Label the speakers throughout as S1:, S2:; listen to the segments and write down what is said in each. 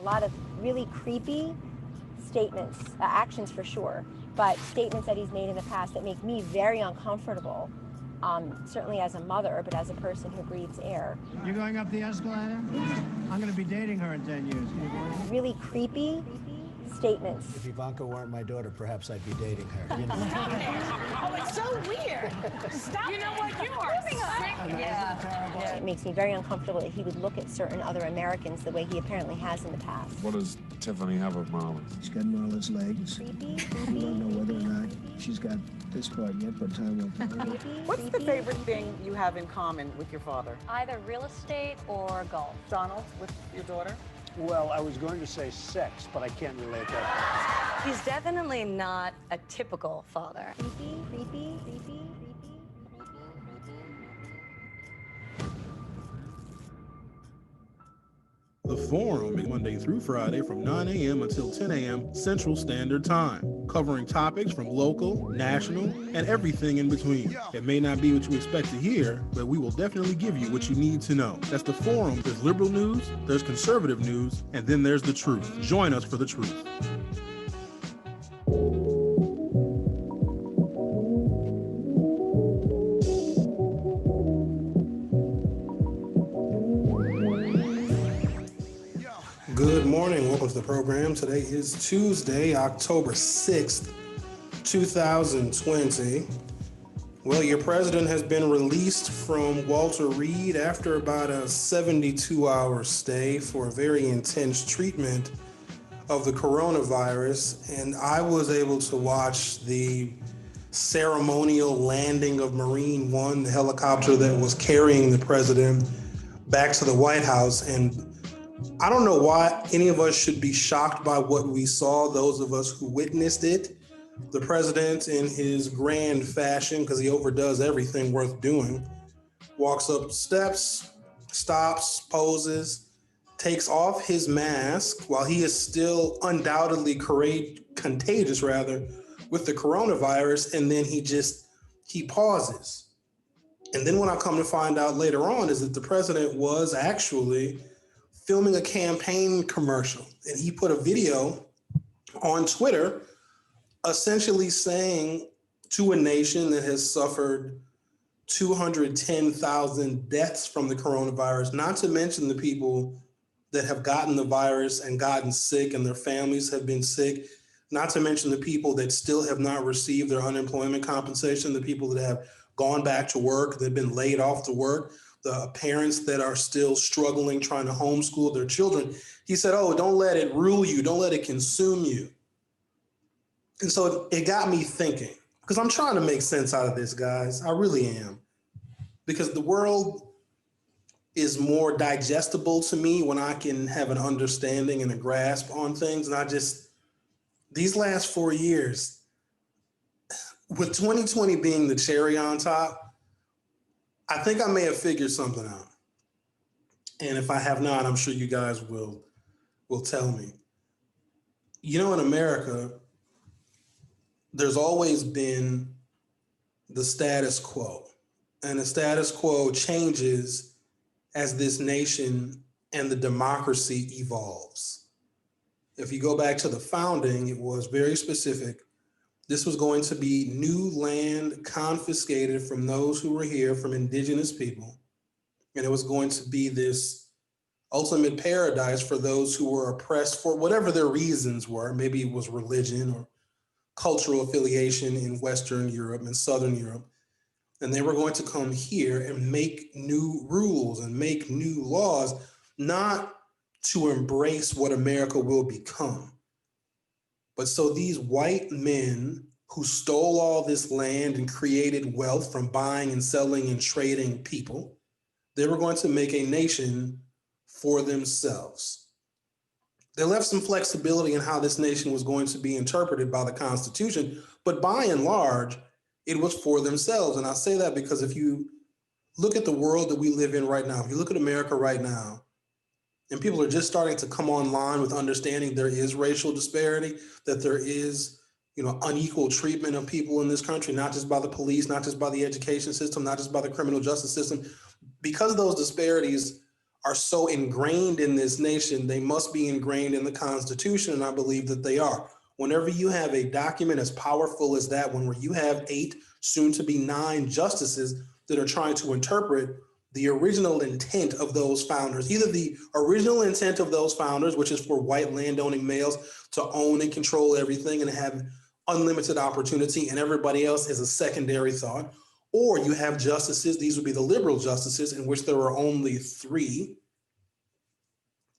S1: A lot of really creepy statements, actions for sure, but statements that he's made in the past that make me very uncomfortable, certainly as a mother, but as a person who breathes air.
S2: You're going up the escalator? I'm going to be dating her in 10 years. Can you believe it?
S1: Really creepy statements.
S3: If Ivanka weren't my daughter, perhaps I'd be dating her. You know?
S4: Oh, it's so weird. Stop. You know what? You are sick.
S1: Yeah. It makes me very uncomfortable that he would look at certain other Americans the way he apparently has in the past.
S5: What does Tiffany have of Marlon?
S2: She's got Marlon's legs.
S1: Creepy.
S2: We don't know whether or not she's got this part yet, but time will tell.
S4: What's the favorite thing you have in common with your father?
S6: Either real estate or golf.
S4: Donald, with your daughter?
S7: Well, I was going to say sex, but I can't relate that.
S6: He's definitely not a typical father.
S1: Creepy.
S8: The Forum is Monday through Friday from 9 a.m. until 10 a.m. Central Standard Time, covering topics from local, national, and everything in between. It may not be what you expect to hear, but we will definitely give you what you need to know. That's The Forum. There's liberal news, there's conservative news, and then there's the truth. Join us for the truth. Good morning. Welcome to the program. Today is Tuesday, October 6th, 2020. Well, your president has been released from Walter Reed after about a 72-hour stay for a very intense treatment of the coronavirus. And I was able to watch the ceremonial landing of Marine One, the helicopter that was carrying the president back to the White House. And I don't know why any of us should be shocked by what we saw, those of us who witnessed it. The president, in his grand fashion, because he overdoes everything worth doing, walks up steps, stops, poses, takes off his mask while he is still undoubtedly contagious with the coronavirus, and then he pauses. And then what I come to find out later on is that the president was actually filming a campaign commercial, and he put a video on Twitter essentially saying to a nation that has suffered 210,000 deaths from the coronavirus, not to mention the people that have gotten the virus and gotten sick and their families have been sick, not to mention the people that still have not received their unemployment compensation, the people that have gone back to work, that have been laid off to work, the parents that are still struggling trying to homeschool their children. He said, oh, don't let it rule you. Don't let it consume you. And so it got me thinking, because I'm trying to make sense out of this, guys. I really am. Because the world is more digestible to me when I can have an understanding and a grasp on things. And these last 4 years, with 2020 being the cherry on top, I think I may have figured something out. And if I have not, I'm sure you guys will tell me. You know, in America, there's always been the status quo. And the status quo changes as this nation and the democracy evolves. If you go back to the founding, it was very specific. This was going to be new land confiscated from those who were here, from indigenous people. And it was going to be this ultimate paradise for those who were oppressed for whatever their reasons were. Maybe it was religion or cultural affiliation in Western Europe and Southern Europe. And they were going to come here and make new rules and make new laws, not to embrace what America will become. But so these white men who stole all this land and created wealth from buying and selling and trading people, they were going to make a nation for themselves. They left some flexibility in how this nation was going to be interpreted by the Constitution, but by and large, it was for themselves. And I say that because if you look at the world that we live in right now, if you look at America right now, and people are just starting to come online with understanding there is racial disparity, that there is, unequal treatment of people in this country, not just by the police, not just by the education system, not just by the criminal justice system. Because those disparities are so ingrained in this nation, they must be ingrained in the Constitution, and I believe that they are. Whenever you have a document as powerful as that one, where you have 8, soon to be 9 justices that are trying to interpret the original intent of those founders, either the original intent of those founders, which is for white landowning males to own and control everything and have unlimited opportunity, and everybody else is a secondary thought, or you have justices, these would be the liberal justices, in which there are only 3,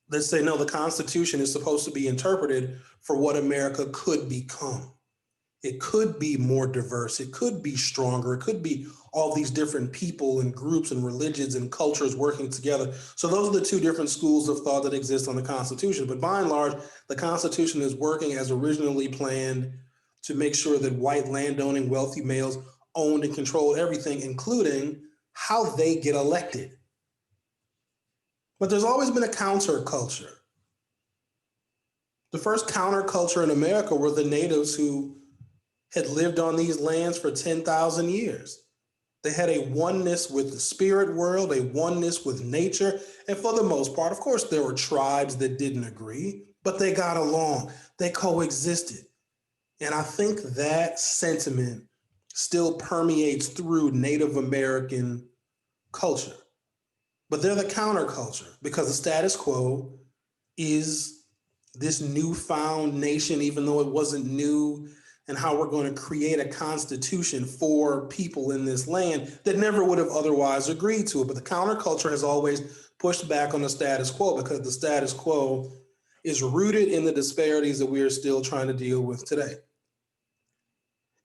S8: that say, no, the Constitution is supposed to be interpreted for what America could become. It could be more diverse. It could be stronger. It could be all these different people and groups and religions and cultures working together. So those are the 2 different schools of thought that exist on the Constitution. But by and large, the Constitution is working as originally planned to make sure that white landowning wealthy males owned and controlled everything, including how they get elected. But there's always been a counterculture. The first counterculture in America were the natives who had lived on these lands for 10,000 years. They had a oneness with the spirit world, a oneness with nature. And for the most part, of course, there were tribes that didn't agree, but they got along. They coexisted. And I think that sentiment still permeates through Native American culture. But they're the counterculture because the status quo is this newfound nation, even though it wasn't new, and how we're going to create a constitution for people in this land that never would have otherwise agreed to it. But the counterculture has always pushed back on the status quo because the status quo is rooted in the disparities that we are still trying to deal with today.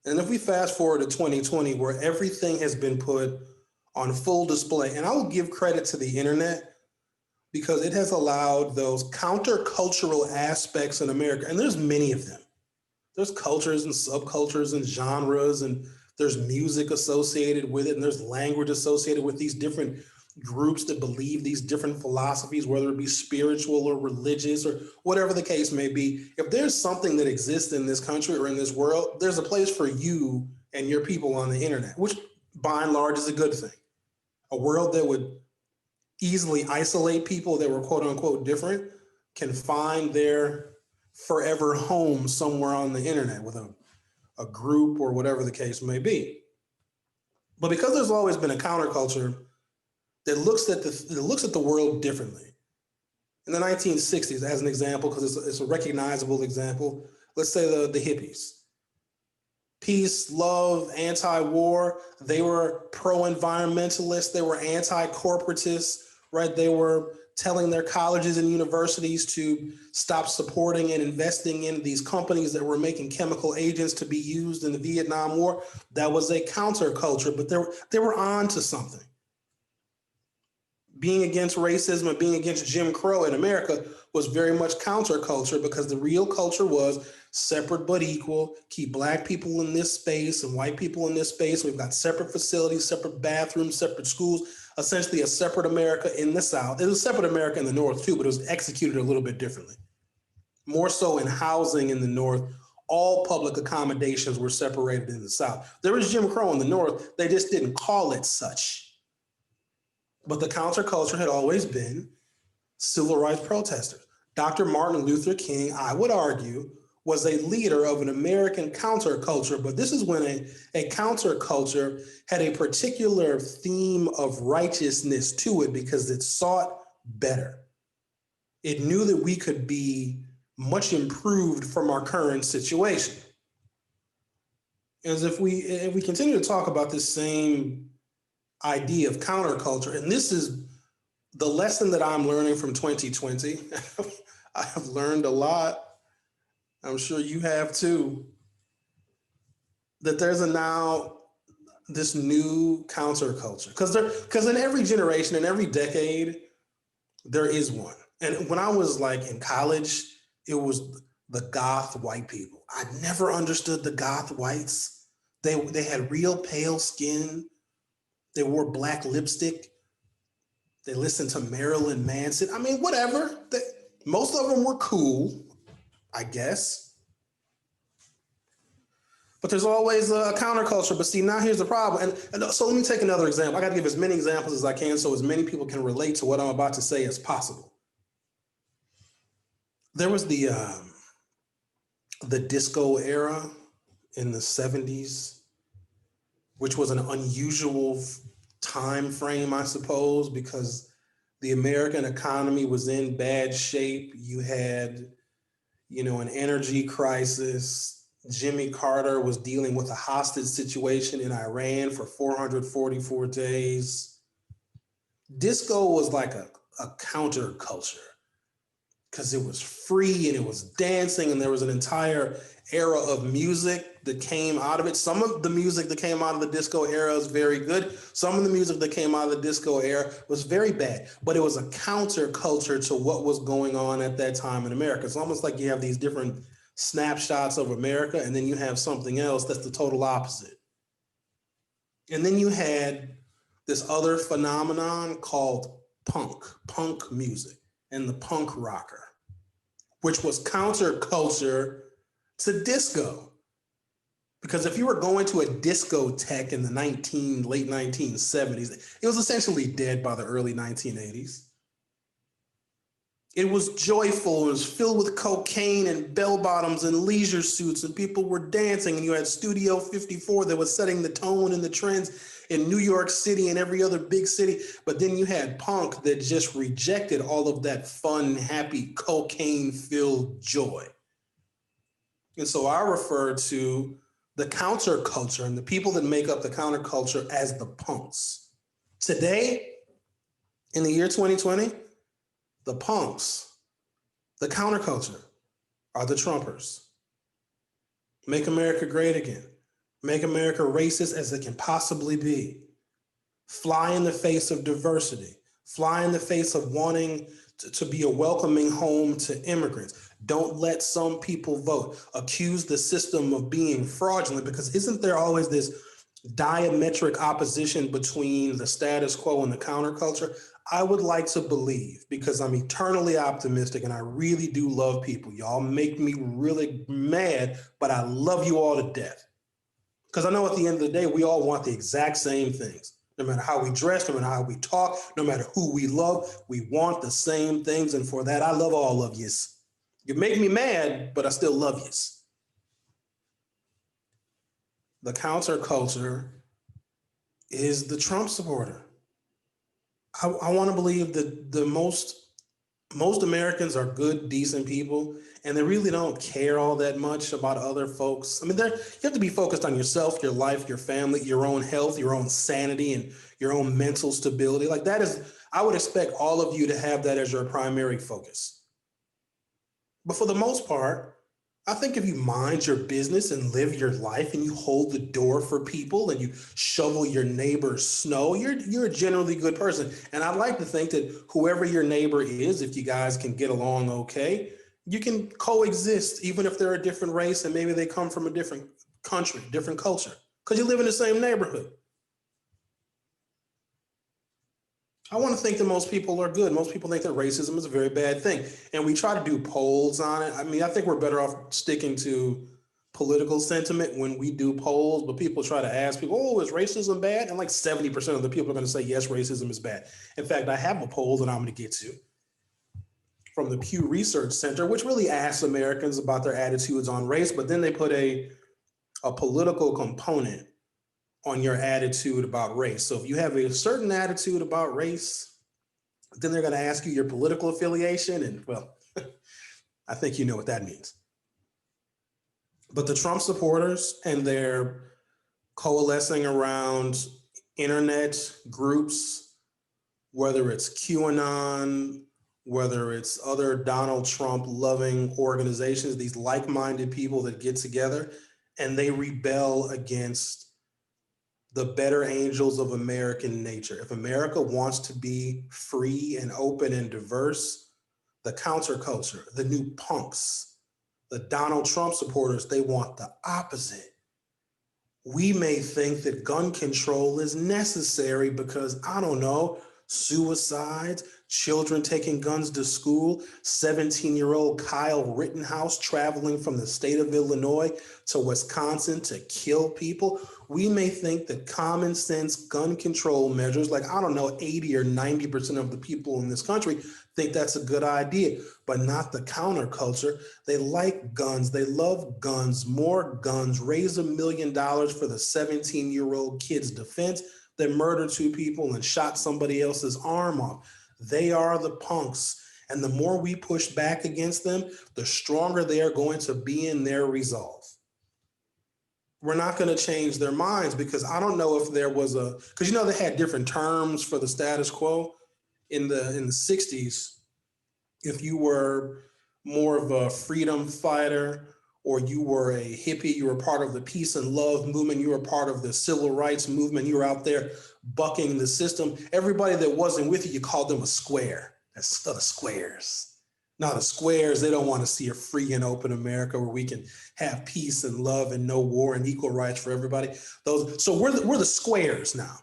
S8: And if we fast forward to 2020, where everything has been put on full display, and I will give credit to the internet because it has allowed those countercultural aspects in America, and there's many of them. There's cultures and subcultures and genres, and there's music associated with it, and there's language associated with these different groups that believe these different philosophies, whether it be spiritual or religious or whatever the case may be. If there's something that exists in this country or in this world, there's a place for you and your people on the internet, which by and large is a good thing. A world that would easily isolate people that were quote unquote different can find their forever home somewhere on the internet with a group or whatever the case may be. But because there's always been a counterculture that looks at the world differently. In the 1960s, as an example, because it's a recognizable example, let's say the hippies. Peace, love, anti-war. They were pro-environmentalists. They were anti-corporatists, right? They were telling their colleges and universities to stop supporting and investing in these companies that were making chemical agents to be used in the Vietnam War. That was a counterculture, but they were on to something. Being against racism and being against Jim Crow in America was very much counterculture because the real culture was separate but equal, keep Black people in this space and white people in this space. We've got separate facilities, separate bathrooms, separate schools, essentially a separate America in the South. It was separate America in the North too, but it was executed a little bit differently. More so in housing in the North, all public accommodations were separated in the South. There was Jim Crow in the North, they just didn't call it such. But the counterculture had always been civil rights protesters. Dr. Martin Luther King, I would argue, was a leader of an American counterculture, but this is when a counterculture had a particular theme of righteousness to it because it sought better. It knew that we could be much improved from our current situation. As if we continue to talk about this same idea of counterculture, and this is the lesson that I'm learning from 2020. I have learned a lot. I'm sure you have too. That there's now this new counterculture because in every generation, in every decade, there is one. And when I was like in college, it was the goth white people. I never understood the goth whites. They had real pale skin. They wore black lipstick. They listened to Marilyn Manson. I mean, whatever. Most of them were cool, I guess. But there's always a counterculture. But see, now here's the problem. And so let me take another example. I got to give as many examples as I can so as many people can relate to what I'm about to say as possible. There was the disco era in the 70s, which was an unusual time frame, I suppose, because the American economy was in bad shape. You had, an energy crisis. Jimmy Carter was dealing with a hostage situation in Iran for 444 days. Disco was like a counterculture because it was free and it was dancing, and there was an entire era of music that came out of it. Some of the music that came out of the disco era is very good. Some of the music that came out of the disco era was very bad, but it was a counterculture to what was going on at that time in America. It's almost like you have these different snapshots of America, and then you have something else that's the total opposite. And then you had this other phenomenon called punk music, and the punk rocker, which was counterculture to disco. Because if you were going to a discotheque in the late 1970s, it was essentially dead by the early 1980s. It was joyful, it was filled with cocaine and bell-bottoms and leisure suits, and people were dancing, and you had Studio 54 that was setting the tone and the trends in New York City and every other big city. But then you had punk that just rejected all of that fun, happy, cocaine-filled joy. And so I refer to the counterculture and the people that make up the counterculture as the punks. Today, in the year 2020, the punks, the counterculture, are the Trumpers. Make America great again. Make America racist as it can possibly be. Fly in the face of diversity. Fly in the face of wanting to be a welcoming home to immigrants. Don't let some people vote. Accuse the system of being fraudulent, because isn't there always this diametric opposition between the status quo and the counterculture? I would like to believe, because I'm eternally optimistic and I really do love people. Y'all make me really mad, but I love you all to death. Because I know at the end of the day, we all want the exact same things. No matter how we dress, no matter how we talk, no matter who we love, we want the same things. And for that, I love all of yous. You make me mad, but I still love yous. The counterculture is the Trump supporter. I want to believe that the most Americans are good, decent people, and they really don't care all that much about other folks. I mean, you have to be focused on yourself, your life, your family, your own health, your own sanity, and your own mental stability. Like that is, I would expect all of you to have that as your primary focus. But for the most part, I think if you mind your business and live your life and you hold the door for people and you shovel your neighbor's snow, you're a generally good person. And I'd like to think that whoever your neighbor is, if you guys can get along okay, you can coexist, even if they're a different race and maybe they come from a different country, different culture, because you live in the same neighborhood. I want to think that most people are good. Most people think that racism is a very bad thing. And we try to do polls on it. I mean, I think we're better off sticking to political sentiment when we do polls, but people try to ask people, oh, is racism bad? And like 70% of the people are going to say, yes, racism is bad. In fact, I have a poll that I'm going to get to from the Pew Research Center, which really asks Americans about their attitudes on race, but then they put a political component on your attitude about race. So if you have a certain attitude about race, then they're going to ask you your political affiliation. And well, I think you know what that means. But the Trump supporters and their coalescing around internet groups, whether it's QAnon, whether it's other Donald Trump loving organizations, these like-minded people that get together and they rebel against the better angels of American nature. If America wants to be free and open and diverse, the counterculture, the new punks, the Donald Trump supporters, they want the opposite. We may think that gun control is necessary because, I don't know, suicides, children taking guns to school, 17-year-old Kyle Rittenhouse traveling from the state of Illinois to Wisconsin to kill people. We may think that common sense gun control measures, like, I don't know, 80 or 90% of the people in this country think that's a good idea, but not the counterculture. They like guns. They love guns, more guns, raise $1 million for the 17-year-old kid's defense that murdered 2 people and shot somebody else's arm off. They are the punks. And the more we push back against them, the stronger they are going to be in their resolve. We're not going to change their minds, because I don't know if there was because they had different terms for the status quo in the 60s. If you were more of a freedom fighter, or you were a hippie, you were part of the peace and love movement, you were part of the civil rights movement, you were out there bucking the system. Everybody that wasn't with you, you called them a square. That's the squares. Now the squares, they don't want to see a free and open America where we can have peace and love and no war and equal rights for everybody. So we're the squares now.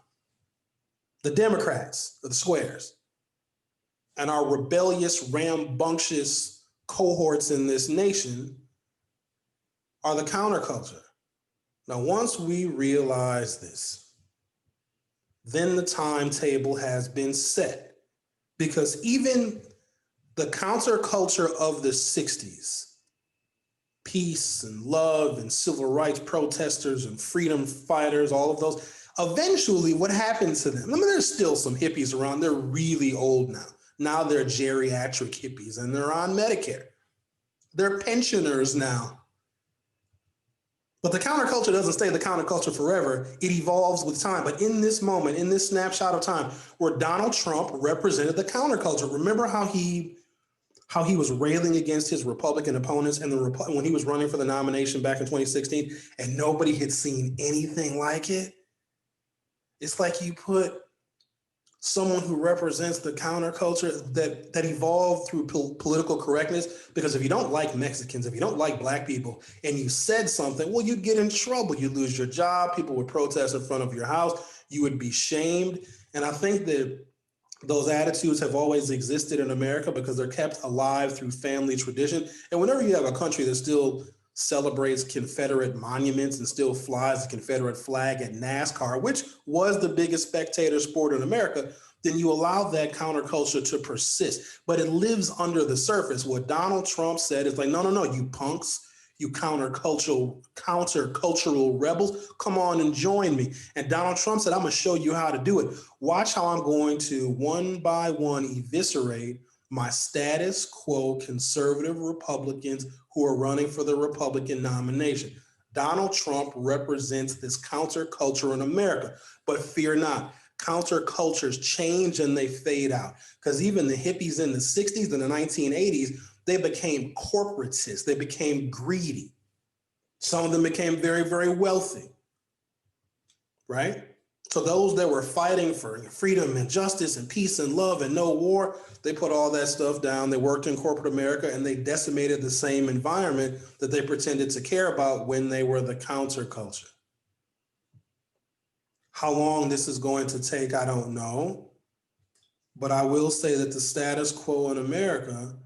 S8: The Democrats are the squares. And our rebellious, rambunctious cohorts in this nation are the counterculture. Now, once we realize this, then the timetable has been set, because even the counterculture of the 60s, peace and love and civil rights protesters and freedom fighters, all of those, eventually what happened to them? I mean, there's still some hippies around. They're really old now. Now they're geriatric hippies and they're on Medicare. They're pensioners now. But the counterculture doesn't stay the counterculture forever. It evolves with time. But in this moment, in this snapshot of time where Donald Trump represented the counterculture, remember how he was railing against his Republican opponents and when he was running for the nomination back in 2016, and nobody had seen anything like it? It's like you put someone who represents the counterculture that evolved through political correctness, because if you don't like Mexicans, if you don't like Black people, and you said something, well, you'd get in trouble. You'd lose your job. People would protest in front of your house. You would be shamed. And I think that those attitudes have always existed in America because they're kept alive through family tradition. And whenever you have a country that still celebrates Confederate monuments and still flies the Confederate flag at NASCAR, which was the biggest spectator sport in America, then you allow that counterculture to persist. But it lives under the surface. What Donald Trump said is like, no, you punks, you countercultural rebels, come on and join me. And Donald Trump said, I'm going to show you how to do it. Watch how I'm going to one by one eviscerate my status quo conservative Republicans who are running for the Republican nomination. Donald Trump represents this counterculture in America, but fear not. Countercultures change and they fade out, because even the hippies in the 60s and the 1980s, they became corporatists. They became greedy. Some of them became very, very wealthy, right? So those that were fighting for freedom and justice and peace and love and no war, they put all that stuff down. They worked in corporate America and they decimated the same environment that they pretended to care about when they were the counterculture. How long this is going to take, I don't know. But I will say that the status quo in America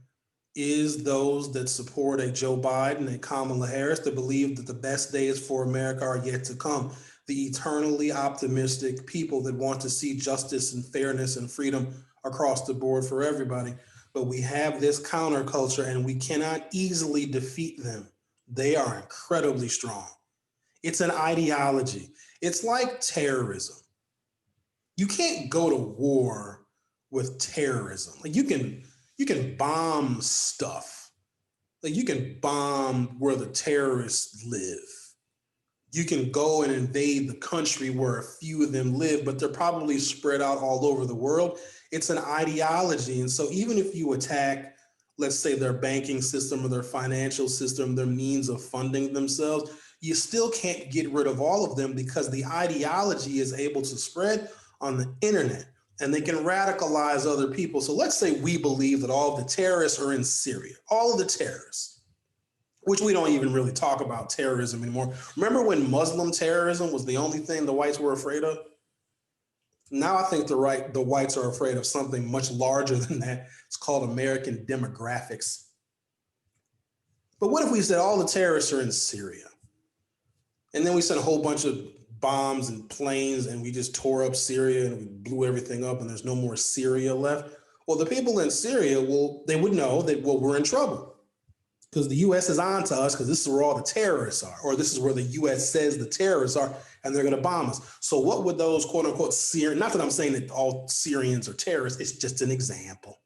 S8: is those that support a Joe Biden, a Kamala Harris, that believe that the best days for America are yet to come. The eternally optimistic people that want to see justice and fairness and freedom across the board for everybody. But we have this counterculture and we cannot easily defeat them. They are incredibly strong. It's an ideology. It's like terrorism. You can't go to war with terrorism. Like you can bomb stuff. Like you can bomb where the terrorists live. You can go and invade the country where a few of them live, but they're probably spread out all over the world. It's an ideology. And so even if you attack, let's say, their banking system or their financial system, their means of funding themselves, you still can't get rid of all of them, because the ideology is able to spread on the internet and they can radicalize other people. So let's say we believe that all of the terrorists are in Syria, all of the terrorists, which we don't even really talk about terrorism anymore. Remember when Muslim terrorism was the only thing the whites were afraid of? Now I think the whites are afraid of something much larger than that. It's called American demographics. But what if we said all the terrorists are in Syria? And then we sent a whole bunch of bombs and planes and we just tore up Syria and we blew everything up and there's no more Syria left. Well, the people in Syria, they would know that, well, we're in trouble because the U.S. is on to us because this is where all the terrorists are, or this is where the U.S. says the terrorists are, and they're going to bomb us. So what would those quote unquote Syrian, not that I'm saying that all Syrians are terrorists, it's just an example.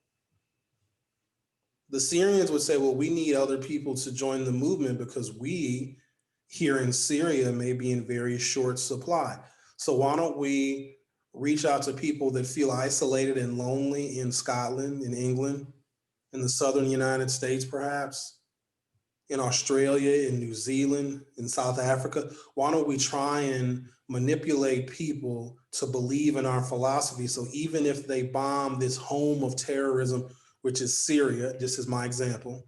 S8: The Syrians would say, well, we need other people to join the movement because we here in Syria may be in very short supply. So why don't we reach out to people that feel isolated and lonely in Scotland, in England, in the southern United States, perhaps, in Australia, in New Zealand, in South Africa? Why don't we try and manipulate people to believe in our philosophy? So even if they bomb this home of terrorism, which is Syria, just as my example,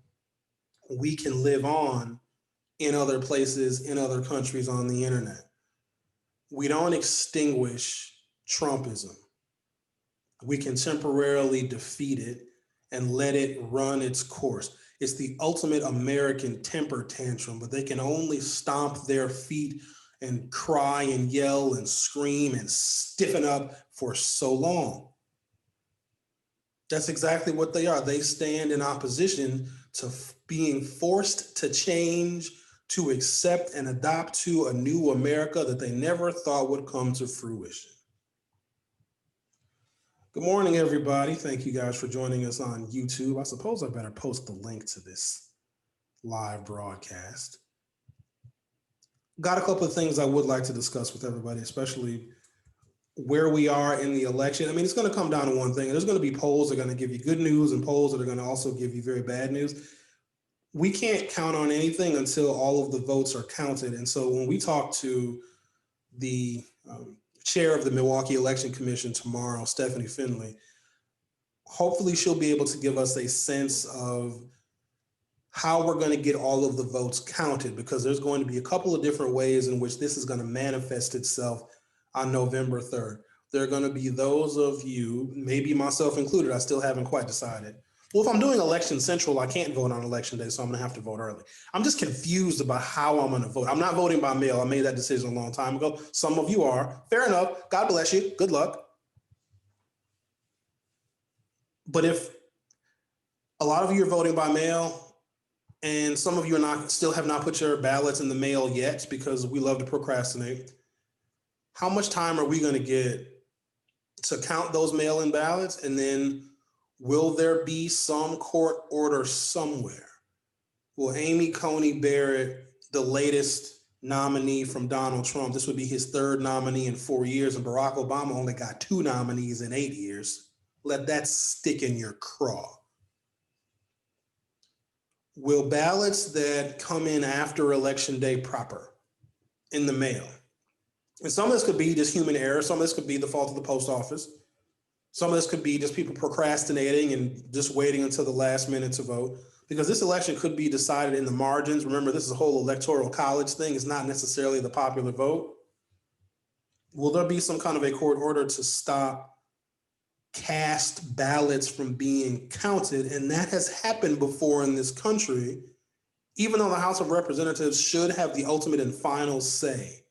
S8: we can live on in other places, in other countries on the internet. We don't extinguish Trumpism. We can temporarily defeat it and let it run its course. It's the ultimate American temper tantrum, but they can only stomp their feet and cry and yell and scream and stiffen up for so long. That's exactly what they are. They stand in opposition to being forced to change, to accept and adopt to a new America that they never thought would come to fruition. Good morning, everybody. Thank you guys for joining us on YouTube. I suppose I better post the link to this live broadcast. Got a couple of things I would like to discuss with everybody, especially where we are in the election. I mean, it's going to come down to one thing. There's going to be polls that are going to give you good news and polls that are going to also give you very bad news. We can't count on anything until all of the votes are counted. And so when we talk to the chair of the Milwaukee Election Commission tomorrow, Stephanie Finley, hopefully she'll be able to give us a sense of how we're going to get all of the votes counted, because there's going to be a couple of different ways in which this is going to manifest itself on November 3rd. There are going to be those of you, maybe myself included, I still haven't quite decided. Well, if I'm doing Election Central, I can't vote on Election Day, so I'm going to have to vote early. I'm just confused about how I'm going to vote. I'm not voting by mail. I made that decision a long time ago. Some of you are. Fair enough. God bless you. Good luck. But if a lot of you are voting by mail, and some of you still have not put your ballots in the mail yet because we love to procrastinate, how much time are we going to get to count those mail-in ballots? And then will there be some court order somewhere? Will Amy Coney Barrett, the latest nominee from Donald Trump, this would be his third nominee in 4 years, and Barack Obama only got 2 nominees in 8 years. Let that stick in your craw. Will ballots that come in after Election Day proper in the mail, and some of this could be just human error, some of this could be the fault of the post office, some of this could be just people procrastinating and just waiting until the last minute to vote, because this election could be decided in the margins. Remember, this is a whole electoral college thing. It's not necessarily the popular vote. Will there be some kind of a court order to stop cast ballots from being counted? And that has happened before in this country, even though the House of Representatives should have the ultimate and final say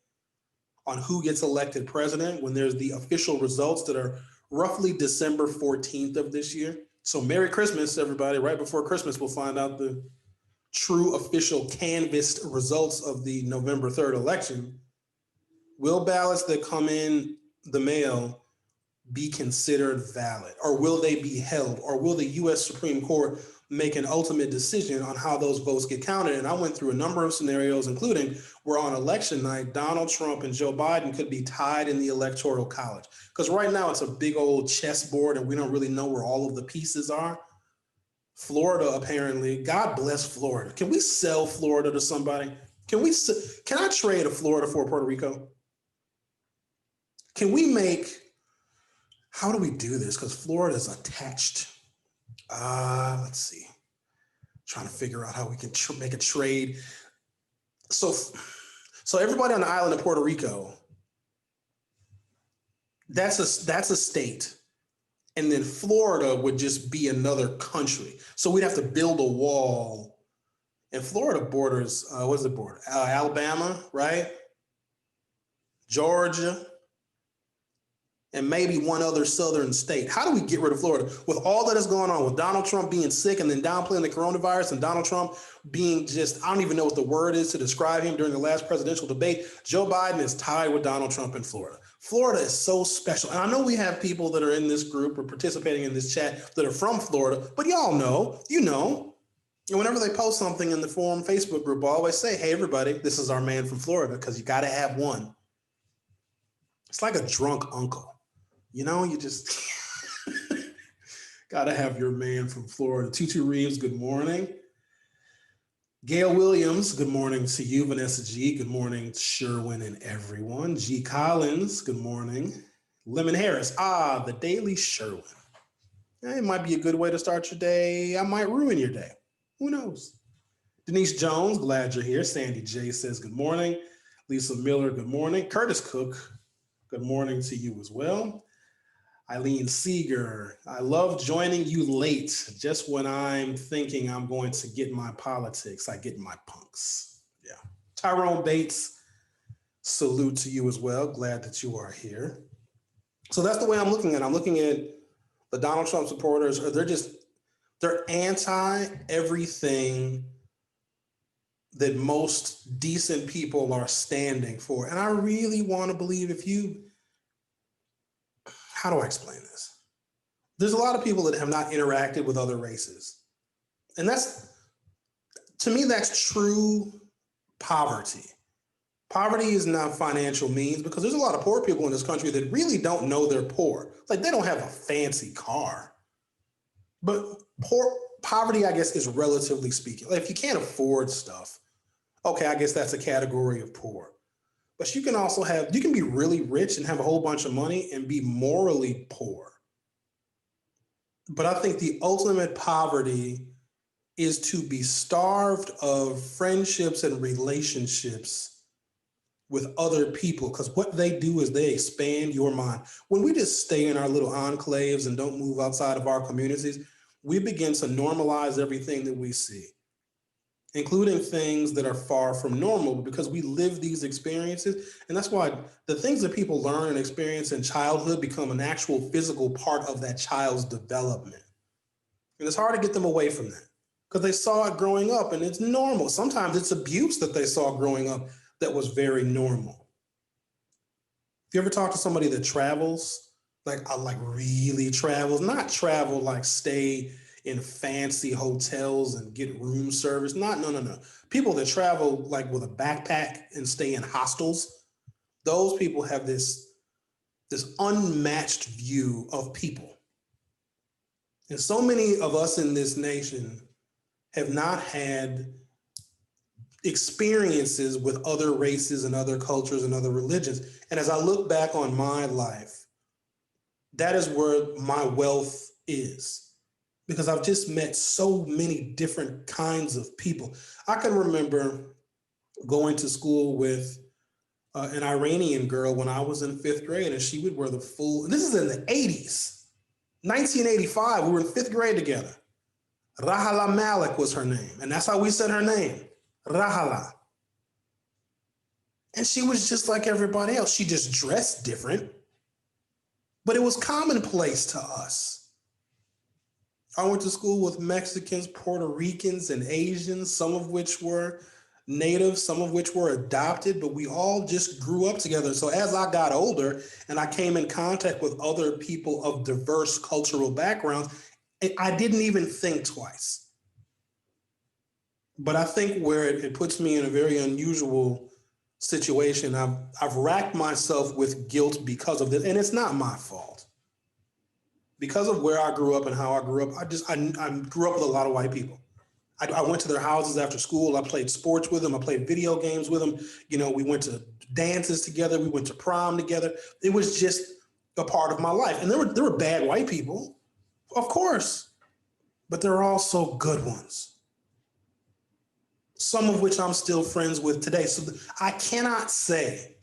S8: on who gets elected president when there's the official results that are roughly December 14th of this year. So Merry Christmas, everybody. Right before Christmas, we'll find out the true official canvassed results of the November 3rd election. Will ballots that come in the mail be considered valid, or will they be held, or will the U.S. Supreme Court make an ultimate decision on how those votes get counted? And I went through a number of scenarios, including where on election night, Donald Trump and Joe Biden could be tied in the electoral college. Because right now it's a big old chessboard and we don't really know where all of the pieces are. Florida, apparently, God bless Florida. Can we sell Florida to somebody? Can I trade a Florida for Puerto Rico? Can we how do we do this? Because Florida is attached. Let's see. Trying to figure out how we can make a trade. So everybody on the island of Puerto Rico, That's a state. And then Florida would just be another country. So we'd have to build a wall. And Florida borders, what does it border? Alabama, right? Georgia, and maybe one other southern state. How do we get rid of Florida? With all that is going on, with Donald Trump being sick and then downplaying the coronavirus and Donald Trump being just, I don't even know what the word is to describe him during the last presidential debate. Joe Biden is tied with Donald Trump in Florida. Florida is so special. And I know we have people that are in this group or participating in this chat that are from Florida, but y'all know, and whenever they post something in the forum Facebook group, I always say, hey, everybody, this is our man from Florida, because you got to have one. It's like a drunk uncle. You just got to have your man from Florida. Tutu Reeves, good morning. Gail Williams, good morning to you. Vanessa G, good morning, Sherwin and everyone. G Collins, good morning. Lemon Harris, the Daily Sherwin. It might be a good way to start your day. I might ruin your day. Who knows? Denise Jones, glad you're here. Sandy J says good morning. Lisa Miller, good morning. Curtis Cook, good morning to you as well. Eileen Seeger, I love joining you late. Just when I'm thinking I'm going to get my politics, I get my punks. Yeah. Tyrone Bates, salute to you as well. Glad that you are here. So that's the way I'm looking at it. I'm looking at the Donald Trump supporters, they're anti everything that most decent people are standing for. And I really want to believe how do I explain this? There's a lot of people that have not interacted with other races. And to me, that's true poverty. Poverty is not financial means, because there's a lot of poor people in this country that really don't know they're poor. Like, they don't have a fancy car. But poverty, I guess, is relatively speaking. Like, if you can't afford stuff, okay, I guess that's a category of poor. But you can be really rich and have a whole bunch of money and be morally poor. But I think the ultimate poverty is to be starved of friendships and relationships with other people, because what they do is they expand your mind. When we just stay in our little enclaves and don't move outside of our communities, we begin to normalize everything that we see, including things that are far from normal, because we live these experiences. And that's why the things that people learn and experience in childhood become an actual physical part of that child's development. And it's hard to get them away from that, because they saw it growing up and it's normal. Sometimes it's abuse that they saw growing up that was very normal. If you ever talk to somebody that travels, like really travels, not travel like stay in fancy hotels and get room service. No. People that travel like with a backpack and stay in hostels, those people have this unmatched view of people. And so many of us in this nation have not had experiences with other races and other cultures and other religions. And as I look back on my life, that is where my wealth is, because I've just met so many different kinds of people. I can remember going to school with an Iranian girl when I was in 5th grade, and she would wear the full, this is in the 80s, 1985, we were in 5th grade together. Rahala Malik was her name, and that's how we said her name, Rahala. And she was just like everybody else. She just dressed different, but it was commonplace to us. I went to school with Mexicans, Puerto Ricans, and Asians, some of which were native, some of which were adopted, but we all just grew up together. So as I got older and I came in contact with other people of diverse cultural backgrounds, I didn't even think twice. But I think where it puts me in a very unusual situation, I've racked myself with guilt because of this, and it's not my fault. Because of where I grew up and how I grew up, I grew up with a lot of white people. I went to their houses after school. I played sports with them. I played video games with them. We went to dances together. We went to prom together. It was just a part of my life. And there were bad white people, of course, but there are also good ones, some of which I'm still friends with today. So I cannot say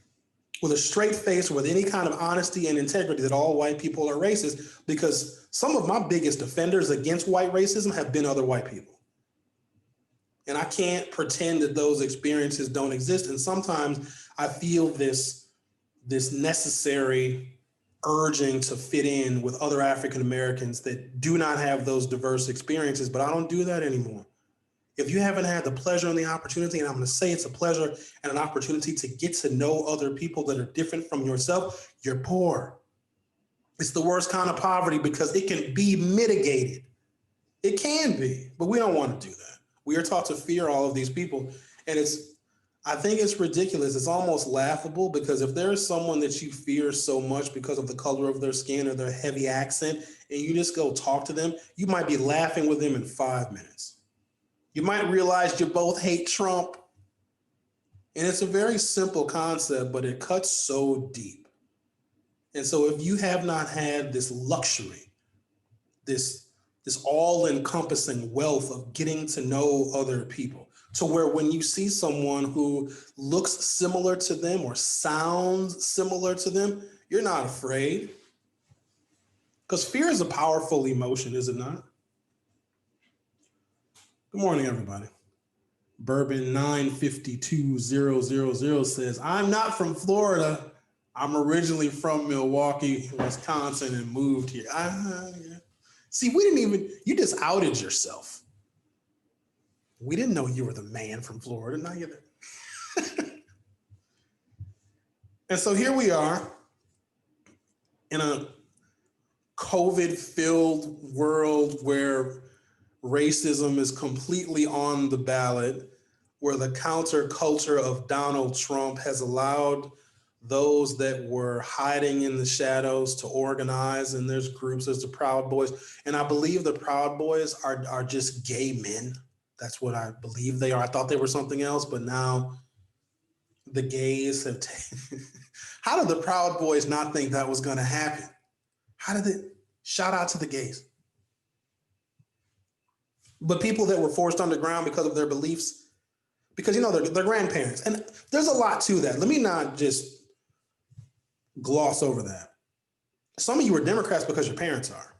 S8: with a straight face, with any kind of honesty and integrity, that all white people are racist, because some of my biggest offenders against white racism have been other white people. And I can't pretend that those experiences don't exist. And sometimes I feel this necessary urging to fit in with other African Americans that do not have those diverse experiences, but I don't do that anymore. If you haven't had the pleasure and the opportunity, and I'm going to say it's a pleasure and an opportunity to get to know other people that are different from yourself, you're poor. It's the worst kind of poverty because it can be mitigated. It can be, but we don't want to do that. We are taught to fear all of these people. And I think it's ridiculous. It's almost laughable, because if there is someone that you fear so much because of the color of their skin or their heavy accent, and you just go talk to them, you might be laughing with them in 5 minutes. You might realize you both hate Trump. And it's a very simple concept, but it cuts so deep. And so if you have not had this luxury, this all-encompassing wealth of getting to know other people, to where when you see someone who looks similar to them or sounds similar to them, you're not afraid. Because fear is a powerful emotion, is it not? Good morning, everybody. Bourbon 952000 says, I'm not from Florida. I'm originally from Milwaukee, Wisconsin, and moved here. Yeah. See, you just outed yourself. We didn't know you were the man from Florida. Now you're there. And so here we are in a COVID-filled world where racism is completely on the ballot, where the counterculture of Donald Trump has allowed those that were hiding in the shadows to organize, and there's groups, there's the Proud Boys. And I believe the Proud Boys are just gay men. That's what I believe they are. I thought they were something else, but now the gays have taken. How did the Proud Boys not think that was going to happen? How did it? Shout out to the gays. But people that were forced underground because of their beliefs, because, they're grandparents. And there's a lot to that. Let me not just gloss over that. Some of you are Democrats because your parents are.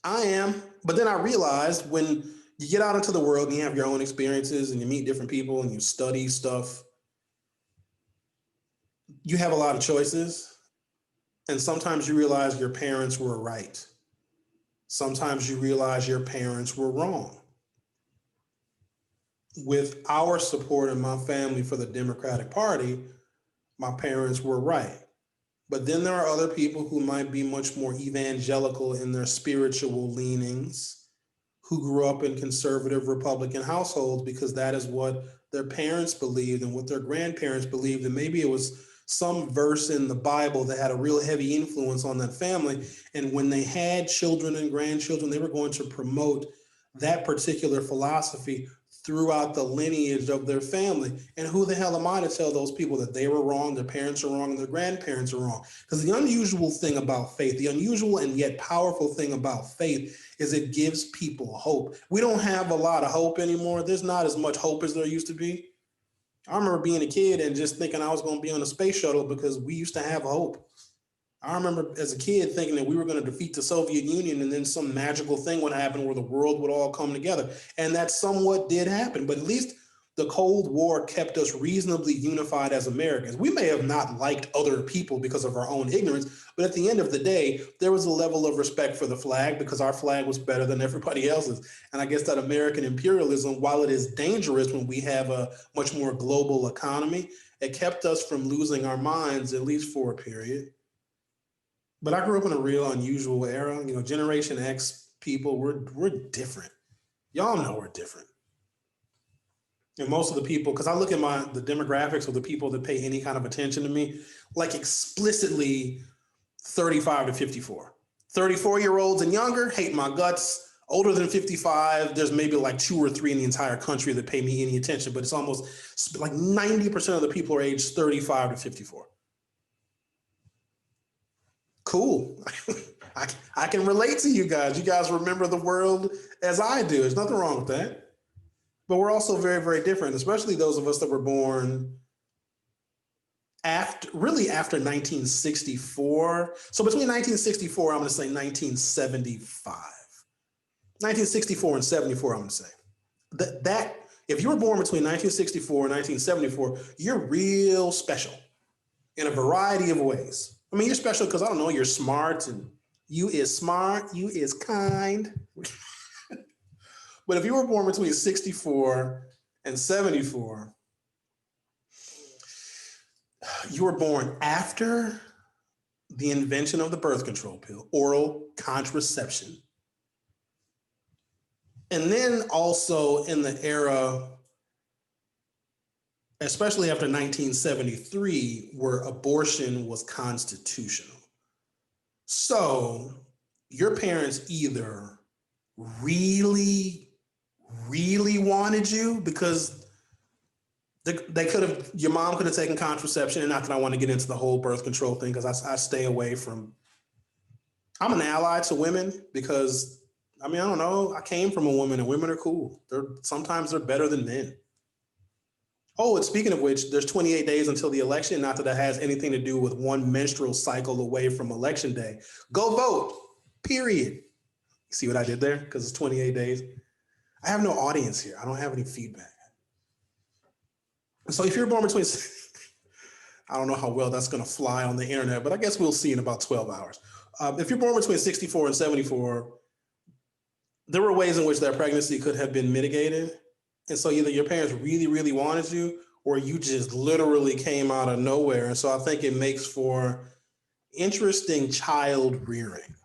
S8: I am. But then I realized when you get out into the world and you have your own experiences and you meet different people and you study stuff, you have a lot of choices. And sometimes you realize your parents were right. Sometimes you realize your parents were wrong. With our support in my family for the Democratic Party, my parents were right. But then there are other people who might be much more evangelical in their spiritual leanings, who grew up in conservative Republican households because that is what their parents believed and what their grandparents believed. And maybe it was some verse in the Bible that had a real heavy influence on that family. And when they had children and grandchildren, they were going to promote that particular philosophy throughout the lineage of their family. And who the hell am I to tell those people that they were wrong, their parents are wrong, and their grandparents are wrong? Because the unusual thing about faith, the unusual and yet powerful thing about faith, is it gives people hope. We don't have a lot of hope anymore. There's not as much hope as there used to be. I remember being a kid and just thinking I was going to be on a space shuttle because we used to have hope. I remember as a kid thinking that we were going to defeat the Soviet Union and then some magical thing would happen where the world would all come together. And that somewhat did happen, but at least the Cold War kept us reasonably unified as Americans. We may have not liked other people because of our own ignorance, but at the end of the day, there was a level of respect for the flag because our flag was better than everybody else's. And I guess that American imperialism, while it is dangerous when we have a much more global economy, it kept us from losing our minds, at least for a period. But I grew up in a real unusual era. Generation X people, we're different. Y'all know we're different. And most of the people, because I look at the demographics of the people that pay any kind of attention to me, like explicitly 35 to 54. 34-year-olds and younger hate my guts. Older than 55, there's maybe like 2 or 3 in the entire country that pay me any attention, but it's almost like 90% of the people are aged 35 to 54. Cool. I can relate to you guys. You guys remember the world as I do. There's nothing wrong with that. But we're also very, very different, especially those of us that were born after 1964. So between 1964, I'm going to say 1975. 1964 and 74, I'm going to say. That if you were born between 1964 and 1974, you're real special in a variety of ways. I mean, you're special because, I don't know, you're smart, and you is smart, you is kind. But if you were born between 64 and 74, you were born after the invention of the birth control pill, oral contraception. And then also in the era, especially after 1973, where abortion was constitutional. So your parents either really, really wanted you because they could have, your mom could have taken contraception, and not that I want to get into the whole birth control thing, because I stay away from, I'm an ally to women because, I mean, I don't know, I came from a woman, and women are cool. Sometimes they're better than men. Oh, and speaking of which, there's 28 days until the election. Not that that has anything to do with one menstrual cycle away from election day. Go vote, period. You see what I did there? Because it's 28 days. I have no audience here. I don't have any feedback. So if you're born between, I don't know how well that's going to fly on the internet, but I guess we'll see in about 12 hours. If you're born between 64 and 74, there were ways in which that pregnancy could have been mitigated. And so either your parents really, really wanted you, or you just literally came out of nowhere. And so I think it makes for interesting child rearing.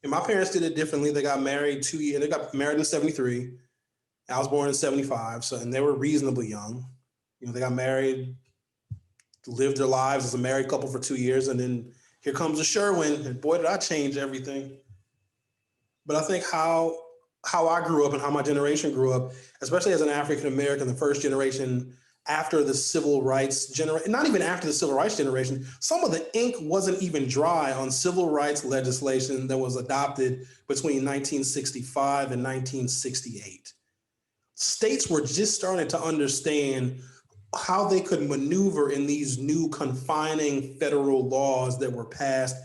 S8: And my parents did it differently. They got married they got married in 73. I was born in 75. So, and they were reasonably young. You know, they got married, lived their lives as a married couple for 2 years. And then here comes a Sherwin, and boy, did I change everything. But I think how I grew up and how my generation grew up, especially as an African-American, the first generation after the civil rights generation, not even after the civil rights generation, some of the ink wasn't even dry on civil rights legislation that was adopted between 1965 and 1968. States were just starting to understand how they could maneuver in these new confining federal laws that were passed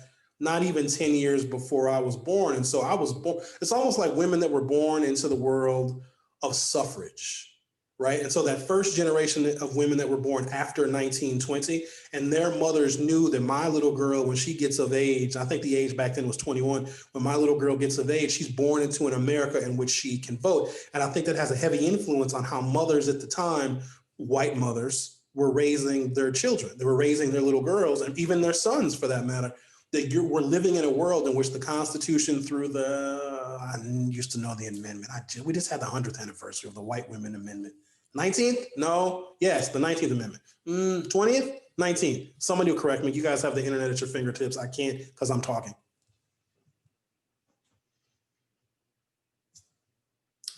S8: not even 10 years before I was born. And so I was born, it's almost like women that were born into the world of suffrage, right? And so that first generation of women that were born after 1920, and their mothers knew that my little girl, when she gets of age, I think the age back then was 21, when my little girl gets of age, she's born into an America in which she can vote. And I think that has a heavy influence on how mothers at the time, white mothers, were raising their children. They were raising their little girls, and even their sons for that matter. That we're living in a world in which the Constitution, through I used to know the amendment. We just had the 100th anniversary of the White Women Amendment. 19th? No. Yes, the 19th Amendment. 20th? 19th. Somebody will correct me. You guys have the internet at your fingertips. I can't because I'm talking.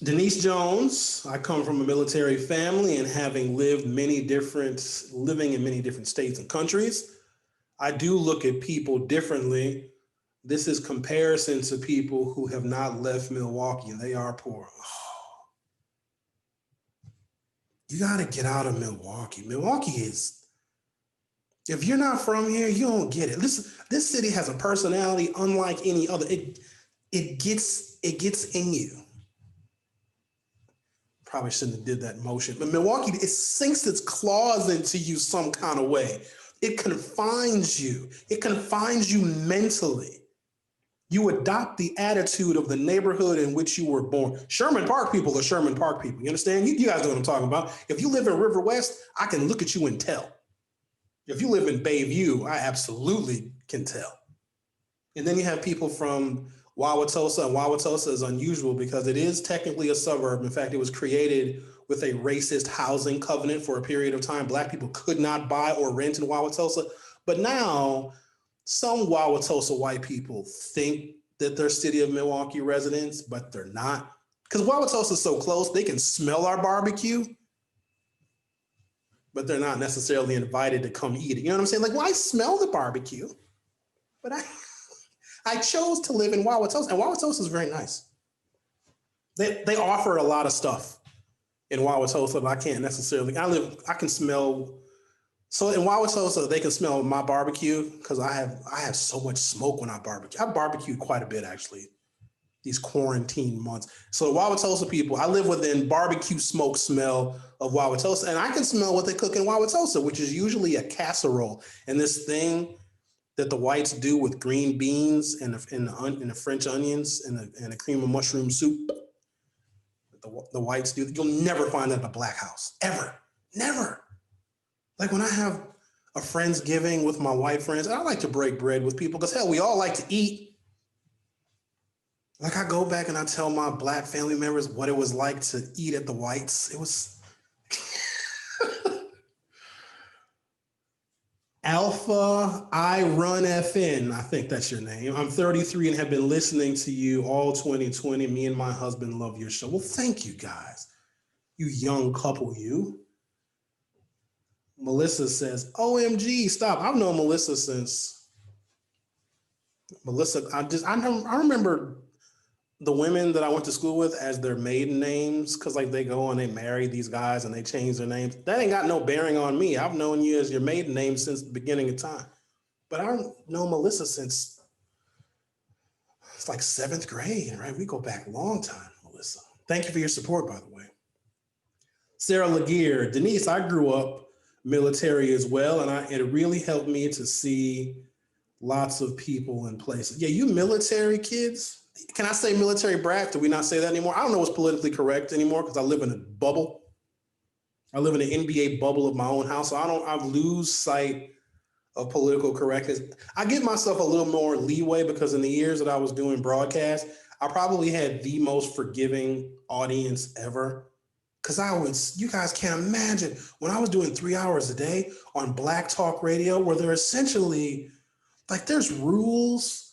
S8: Denise Jones, I come from a military family, and having living in many different states and countries, I do look at people differently. This is comparison to people who have not left Milwaukee, and they are poor. Oh. You got to get out of Milwaukee. Milwaukee is, if you're not from here, you don't get it. This city has a personality unlike any other. It gets in you. Probably shouldn't have did that motion, but Milwaukee, it sinks its claws into you some kind of way. It confines you. It confines you mentally. You adopt the attitude of the neighborhood in which you were born. Sherman Park people are Sherman Park people. You understand? You guys know what I'm talking about. If you live in River West, I can look at you and tell. If you live in Bayview, I absolutely can tell. And then you have people from Wauwatosa, and Wauwatosa is unusual because it is technically a suburb. In fact, it was created with a racist housing covenant for a period of time. Black people could not buy or rent in Wauwatosa. But now some Wauwatosa white people think that they're city of Milwaukee residents, but they're not. Because Wauwatosa is so close, they can smell our barbecue, but they're not necessarily invited to come eat it. You know what I'm saying? Like, well, I smell the barbecue, but I chose to live in Wauwatosa, and Wauwatosa is very nice. They offer a lot of stuff in Wauwatosa, but I can't necessarily. I can smell So in Wauwatosa, they can smell my barbecue because I have so much smoke when I barbecue. I barbecued quite a bit actually these quarantine months. So the Wauwatosa people, I live within barbecue smoke smell of Wauwatosa, and I can smell what they cook in Wauwatosa, which is usually a casserole. And this thing that the whites do with green beans and the French onions and the cream of mushroom soup, the whites do, you'll never find that in a black house, ever, never. Like when I have a Friendsgiving with my white friends, I like to break bread with people because hell, we all like to eat. Like I go back and I tell my black family members what it was like to eat at the whites. It was Alpha I Run FN. I think that's your name. I'm 33 and have been listening to you all 2020. Me and my husband love your show. Well, thank you guys. You young couple, you. Melissa says, OMG, stop. I've known Melissa since I remember the women that I went to school with as their maiden names, because like they go and they marry these guys and they change their names. That ain't got no bearing on me. I've known you as your maiden name since the beginning of time. But I know Melissa since it's like 7th grade, right? We go back a long time, Melissa. Thank you for your support, by the way. Sarah Laguerre, Denise, I grew up military as well, and it really helped me to see lots of people and places. Yeah, you military kids. Can I say military brat? Do we not say that anymore? I don't know what's politically correct anymore because I live in a bubble. I live in an NBA bubble of my own house, so I lose sight of political correctness. I give myself a little more leeway because in the years that I was doing broadcast, I probably had the most forgiving audience ever. Because you guys can't imagine, when I was doing 3 hours a day on Black Talk Radio, where they're essentially, like there's rules,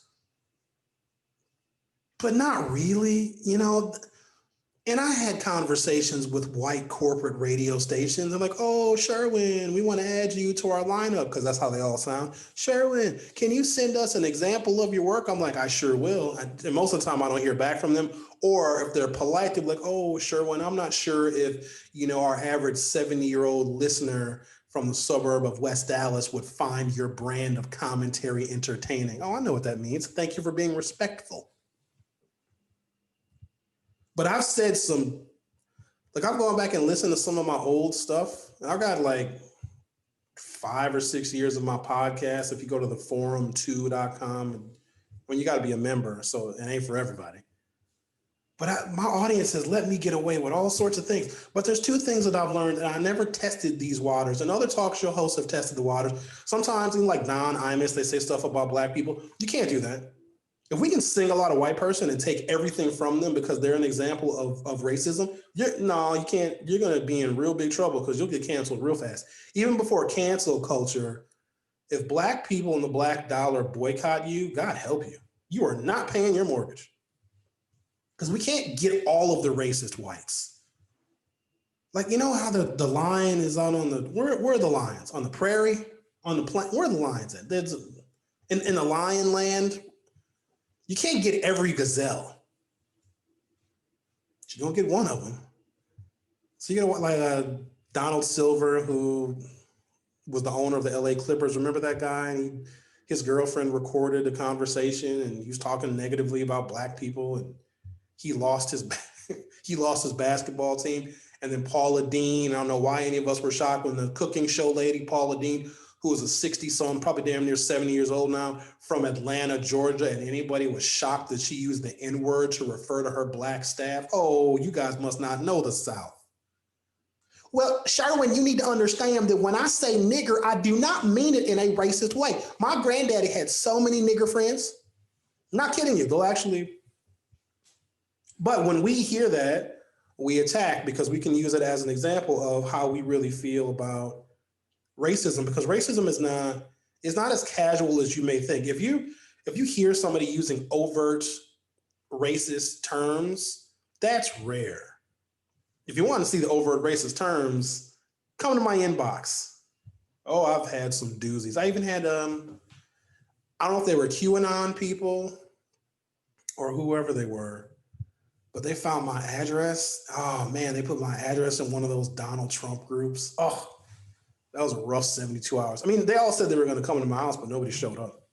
S8: but not really, you know. And I had conversations with white corporate radio stations. I'm like, oh, Sherwin, we want to add you to our lineup, because that's how they all sound. Sherwin, can you send us an example of your work? I'm like, I sure will. And most of the time I don't hear back from them. Or if they're polite, they're like, oh, Sherwin, I'm not sure if, our average 70-year-old listener from the suburb of West Dallas would find your brand of commentary entertaining. Oh, I know what that means. Thank you for being respectful. But I've said I've gone back and listened to some of my old stuff. I've got like 5 or 6 years of my podcast. If you go to the forum2.com, when you got to be a member, so it ain't for everybody. But my audience has let me get away with all sorts of things. But there's 2 things that I've learned, and I never tested these waters. And other talk show hosts have tested the waters. Sometimes, like Don Imus, they say stuff about Black people. You can't do that. If we can sing a lot of white person and take everything from them because they're an example of racism, you can't. You're going to be in real big trouble because you'll get canceled real fast. Even before cancel culture, if Black people and the Black dollar boycott you, God help you. You are not paying your mortgage because we can't get all of the racist whites. Like, you know how the lion is out on the, where are the lions? On the prairie? On the plain? Where are the lions at? There's in the lion land. You can't get every gazelle. But you're going to get one of them. So you're going to want like Donald Silver, who was the owner of the LA Clippers. Remember that guy? And his girlfriend recorded a conversation and he was talking negatively about Black people and he lost his basketball team. And then Paula Deen, I don't know why any of us were shocked when the cooking show lady, Paula Deen, who was a 60-some, probably damn near 70 years old now, from Atlanta, Georgia, and anybody was shocked that she used the N-word to refer to her Black staff. Oh, you guys must not know the South. Well, Sherwin, you need to understand that when I say nigger, I do not mean it in a racist way. My granddaddy had so many nigger friends. I'm not kidding you. They'll actually. But when we hear that, we attack because we can use it as an example of how we really feel about racism, because racism is not as casual as you may think. If you hear somebody using overt racist terms, that's rare. If you want to see the overt racist terms, come to my inbox. Oh, I've had some doozies. I even had I don't know if they were QAnon people or whoever they were, but they found my address. Oh man, they put my address in one of those Donald Trump groups. Oh, That was a rough 72 hours. I mean, they all said they were going to come to my house, but nobody showed up.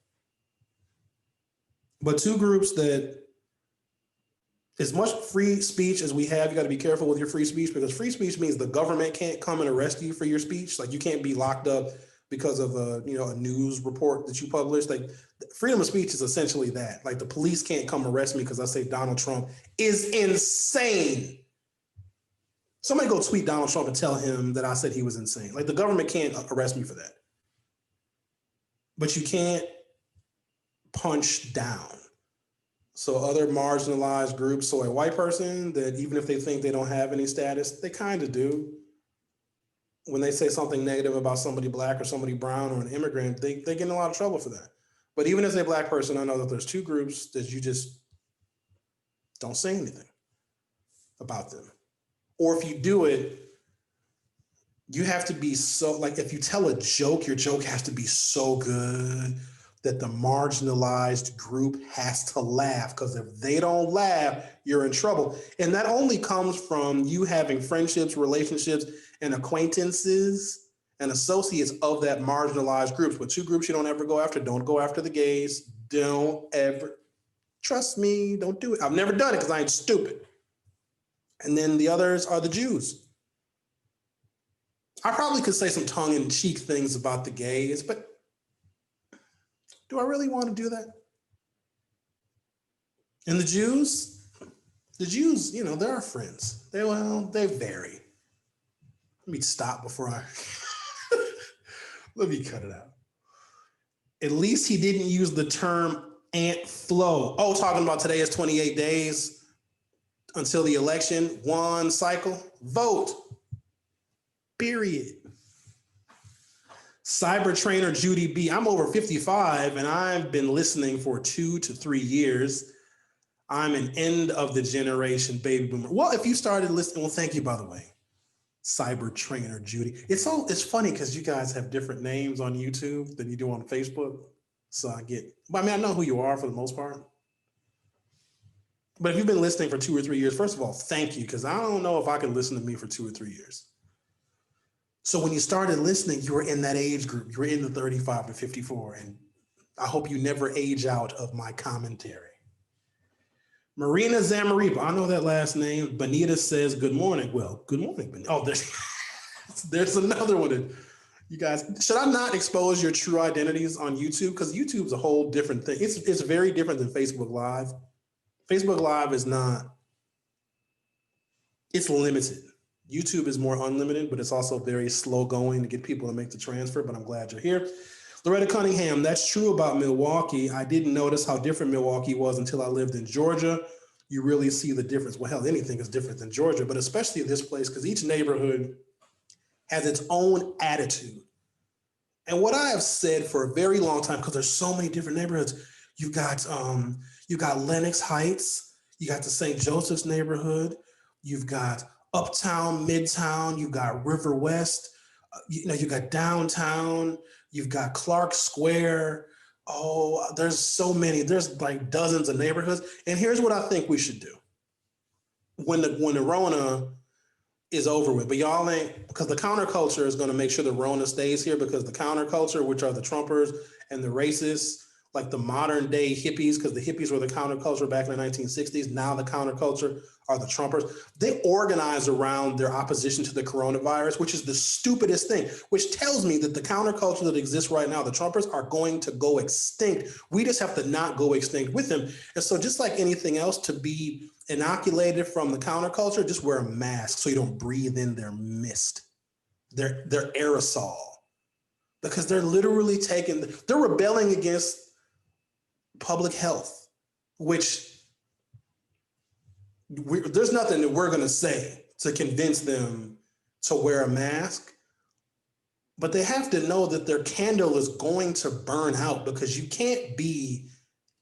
S8: But two groups that, as much free speech as we have, you got to be careful with your free speech, because free speech means the government can't come and arrest you for your speech. Like, you can't be locked up because of a news report that you published. Like, freedom of speech is essentially that. Like, the police can't come arrest me because I say Donald Trump is insane. Somebody go tweet Donald Trump and tell him that I said he was insane. Like, the government can't arrest me for that. But you can't punch down. So other marginalized groups, so a white person that even if they think they don't have any status, they kind of do. When they say something negative about somebody black or somebody brown or an immigrant, they get in a lot of trouble for that. But even as a black person, I know that there's two groups that you just don't say anything about them. Or if you do it, you have to be so, like, if you tell a joke, your joke has to be so good that the marginalized group has to laugh, because if they don't laugh, you're in trouble. And that only comes from you having friendships, relationships, and acquaintances and associates of that marginalized groups. But two groups you don't ever go after. Don't go after the gays. Don't ever. Trust me, don't do it. I've never done it because I ain't stupid. And then the others are the Jews. I probably could say some tongue-in-cheek things about the gays, but do I really want to do that? And the Jews, they're our friends. They vary. Let me stop before I, let me cut it out. At least he didn't use the term ant flow. Oh, talking about today is 28 days until the election, one cycle, vote, period. Cyber trainer Judy B. I'm over 55 and I've been listening for 2 to 3 years. I'm an end of the generation baby boomer. Well, if you started listening, well, thank you, by the way. Cyber trainer Judy. It's funny because you guys have different names on YouTube than you do on Facebook. So I know who you are for the most part. But if you've been listening for 2 or 3 years, first of all, thank you, because I don't know if I can listen to me for 2 or 3 years. So when you started listening, you were in that age group. You were in the 35 to 54. And I hope you never age out of my commentary. Marina Zamaripa, I know that last name. Bonita says, good morning. Well, good morning, Bonita. Oh, there's another one. You guys, should I not expose your true identities on YouTube? Because YouTube's a whole different thing. It's very different than Facebook Live. Facebook Live is not, it's limited. YouTube is more unlimited, but it's also very slow going to get people to make the transfer, but I'm glad you're here. Loretta Cunningham, that's true about Milwaukee. I didn't notice how different Milwaukee was until I lived in Georgia. You really see the difference. Well, hell, anything is different than Georgia, but especially this place, because each neighborhood has its own attitude. And what I have said for a very long time, because there's so many different neighborhoods, you got Lenox Heights, you got the St. Joseph's neighborhood, you've got Uptown, Midtown, you've got River West, you got downtown, you've got Clark Square. Oh, there's so many. There's like dozens of neighborhoods. And here's what I think we should do when the Rona is over with. But y'all ain't, because the counterculture is going to make sure the Rona stays here, because the counterculture, which are the Trumpers and the racists, like the modern day hippies, because the hippies were the counterculture back in the 1960s. Now the counterculture are the Trumpers. They organize around their opposition to the coronavirus, which is the stupidest thing, which tells me that the counterculture that exists right now, the Trumpers, are going to go extinct. We just have to not go extinct with them. And so just like anything else, to be inoculated from the counterculture, just wear a mask so you don't breathe in their mist, their aerosol, because they're literally they're rebelling against public health, which there's nothing that we're going to say to convince them to wear a mask, but they have to know that their candle is going to burn out, because you can't be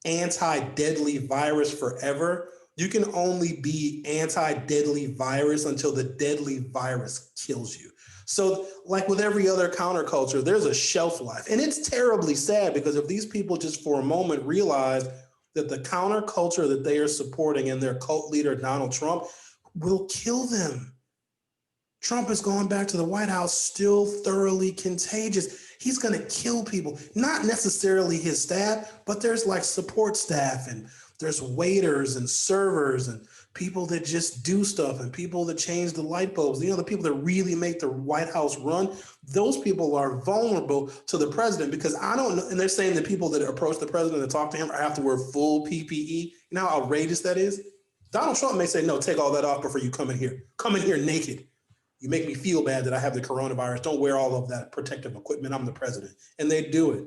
S8: anti-deadly virus forever. You can only be anti-deadly virus until the deadly virus kills you. So like with every other counterculture, there's a shelf life. And it's terribly sad, because if these people just for a moment realize that the counterculture that they are supporting and their cult leader, Donald Trump, will kill them. Trump is going back to the White House still thoroughly contagious. He's going to kill people, not necessarily his staff, but there's like support staff and there's waiters and servers and people that just do stuff and people that change the light bulbs. The people that really make the White House run, those people are vulnerable to the president because I don't know. And they're saying the people that approach the president and talk to him have to wear full PPE. You know how outrageous that is? Donald Trump may say, no, take all that off before you come in here. Come in here naked. You make me feel bad that I have the coronavirus. Don't wear all of that protective equipment. I'm the president. And they do it.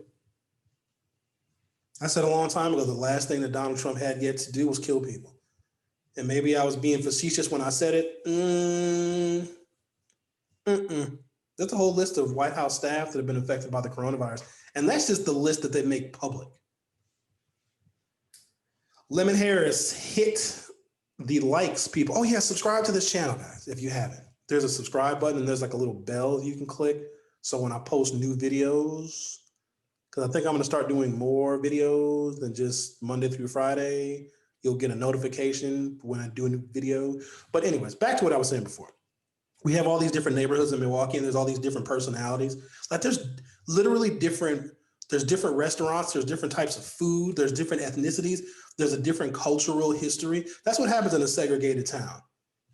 S8: I said a long time ago, the last thing that Donald Trump had yet to do was kill people. And maybe I was being facetious when I said it. That's a whole list of White House staff that have been affected by the coronavirus. And that's just the list that they make public. Lemon Harris hit the likes people. Oh yeah, subscribe to this channel, guys, if you haven't. There's a subscribe button and there's like a little bell you can click. So when I post new videos, because I think I'm going to start doing more videos than just Monday through Friday, you'll get a notification when I do a new video. But anyways, back to what I was saying before. We have all these different neighborhoods in Milwaukee and there's all these different personalities. Like there's literally different restaurants, there's different types of food, there's different ethnicities, there's a different cultural history. That's what happens in a segregated town.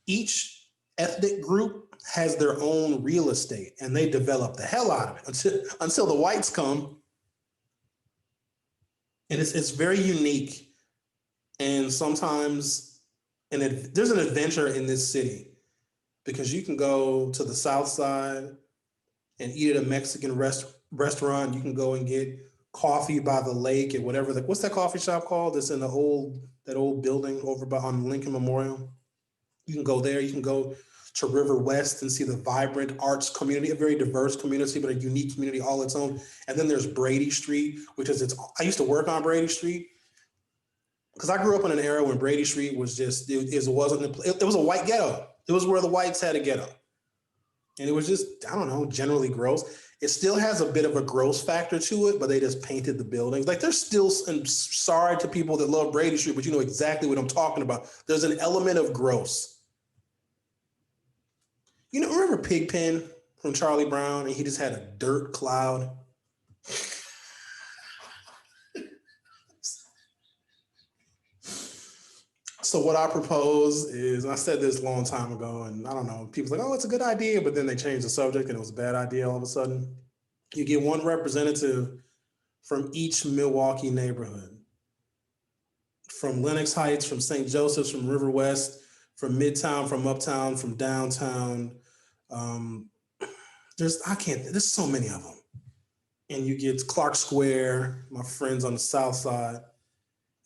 S8: Each ethnic group has their own real estate and they develop the hell out of it until the whites come. And it's very unique. And sometimes there's an adventure in this city because you can go to the South Side and eat at a Mexican restaurant. You can go and get coffee by the lake at whatever, what's that coffee shop called? That's in that old building over on Lincoln Memorial. You can go there. You can go to River West and see the vibrant arts community, a very diverse community, but a unique community all its own. And then there's Brady Street, I used to work on Brady Street because I grew up in an era when Brady Street was just, it was a white ghetto. It was where the whites had a ghetto. And it was just, I don't know, generally gross. It still has a bit of a gross factor to it, but they just painted the buildings. Like there's still, I'm sorry to people that love Brady Street, but you know exactly what I'm talking about. There's an element of gross. Remember Pigpen from Charlie Brown, and he just had a dirt cloud? So what I propose is, I said this a long time ago, and I don't know, people's like, oh, it's a good idea, but then they changed the subject and it was a bad idea all of a sudden. You get one representative from each Milwaukee neighborhood, from Lenox Heights, from St. Joseph's, from River West, from Midtown, from Uptown, from downtown. There's so many of them. And you get Clark Square, my friends on the South Side,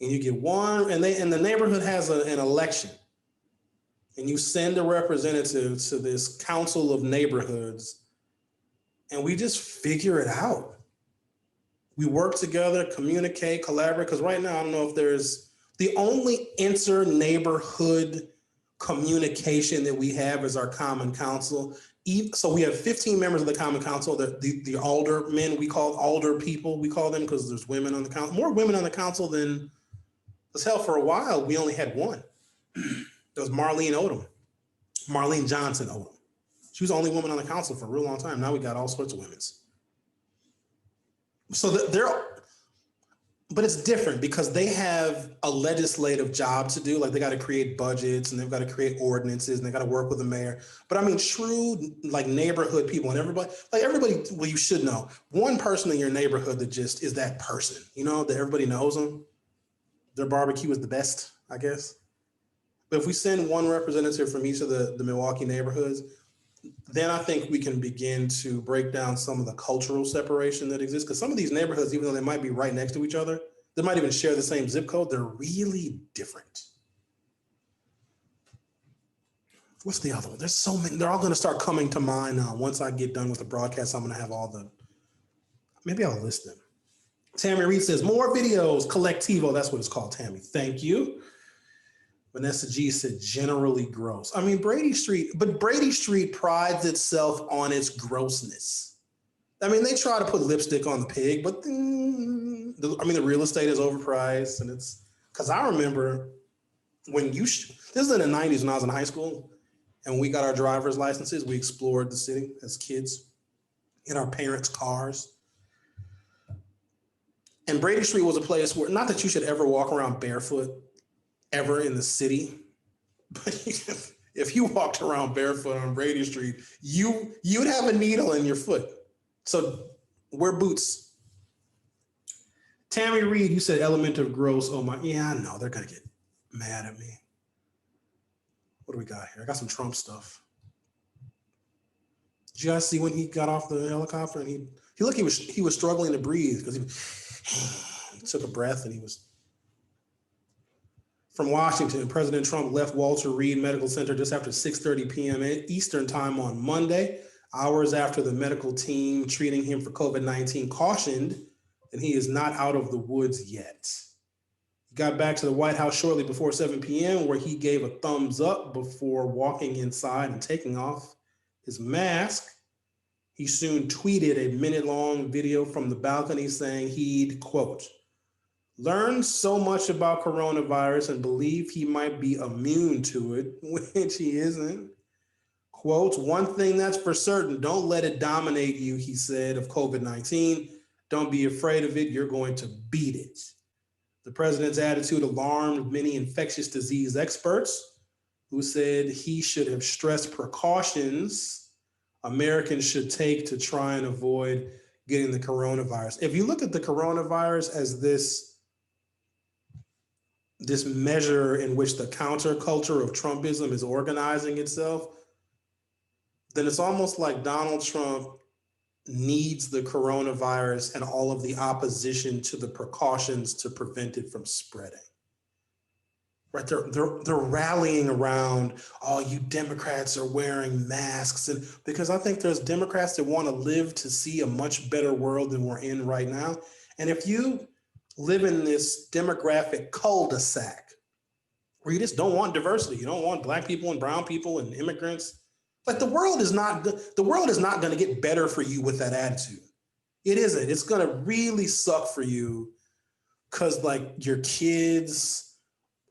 S8: and you get one, and the neighborhood has an election. And you send a representative to this council of neighborhoods, and we just figure it out. We work together, communicate, collaborate, because right now I don't know if there's the only inter-neighborhood communication that we have is our common council. So we have 15 members of the common council, the aldermen, we call alder people, we call them because there's women on the council, more women on the council than, as hell, for a while, we only had one. There was Marlene Johnson Odom. She was the only woman on the council for a real long time. Now we got all sorts of women's. So but it's different because they have a legislative job to do. Like they got to create budgets and they've got to create ordinances and they got to work with the mayor. But I mean, true like neighborhood people and everybody, well, you should know one person in your neighborhood that just is that person, that everybody knows them. Their barbecue is the best, I guess. But if we send one representative from each of the Milwaukee neighborhoods, then I think we can begin to break down some of the cultural separation that exists. Because some of these neighborhoods, even though they might be right next to each other, they might even share the same zip code, they're really different. What's the other one? There's so many. They're all going to start coming to mind now. Once I get done with the broadcast, I'm going to have maybe I'll list them. Tammy Reed says, more videos, Collectivo. That's what it's called, Tammy. Thank you. Vanessa G said, generally gross. I mean, Brady Street prides itself on its grossness. I mean, they try to put lipstick on the pig, but the real estate is overpriced. And it's, because I remember when this is in the 90s when I was in high school, And when we got our driver's licenses, we explored the city as kids in our parents' cars. And Brady Street was a place where, not that you should ever walk around barefoot ever in the city, but if you walked around barefoot on Brady Street, you'd have a needle in your foot. So wear boots. Tammy Reed, you said element of gross. Oh my, yeah, I know, they're gonna get mad at me. What do we got here? I got some Trump stuff. Did you guys see when he got off the helicopter and he looked, he was struggling to breathe because he took a breath and he was. From Washington, President Trump left Walter Reed Medical Center just after 6:30 p.m. Eastern time on Monday, hours after the medical team treating him for COVID-19 cautioned that he is not out of the woods yet. He got back to the White House shortly before 7 p.m., where he gave a thumbs up before walking inside and taking off his mask. He soon tweeted a minute-long video from the balcony saying he'd, quote, learned so much about coronavirus and believe he might be immune to it, which he isn't. Quote, one thing that's for certain, don't let it dominate you, he said, of COVID-19. Don't be afraid of it, you're going to beat it. The president's attitude alarmed many infectious disease experts who said he should have stressed precautions Americans should take to try and avoid getting the coronavirus. If you look at the coronavirus as this measure in which the counterculture of Trumpism is organizing itself, then it's almost like Donald Trump needs the coronavirus and all of the opposition to the precautions to prevent it from spreading. Right? They're rallying around, oh, you Democrats are wearing masks. And because I think there's Democrats that want to live to see a much better world than we're in right now. And if you live in this demographic cul-de-sac where you just don't want diversity, you don't want Black people and brown people and immigrants, like the world is not going to get better for you with that attitude. It isn't. It's going to really suck for you because like your kids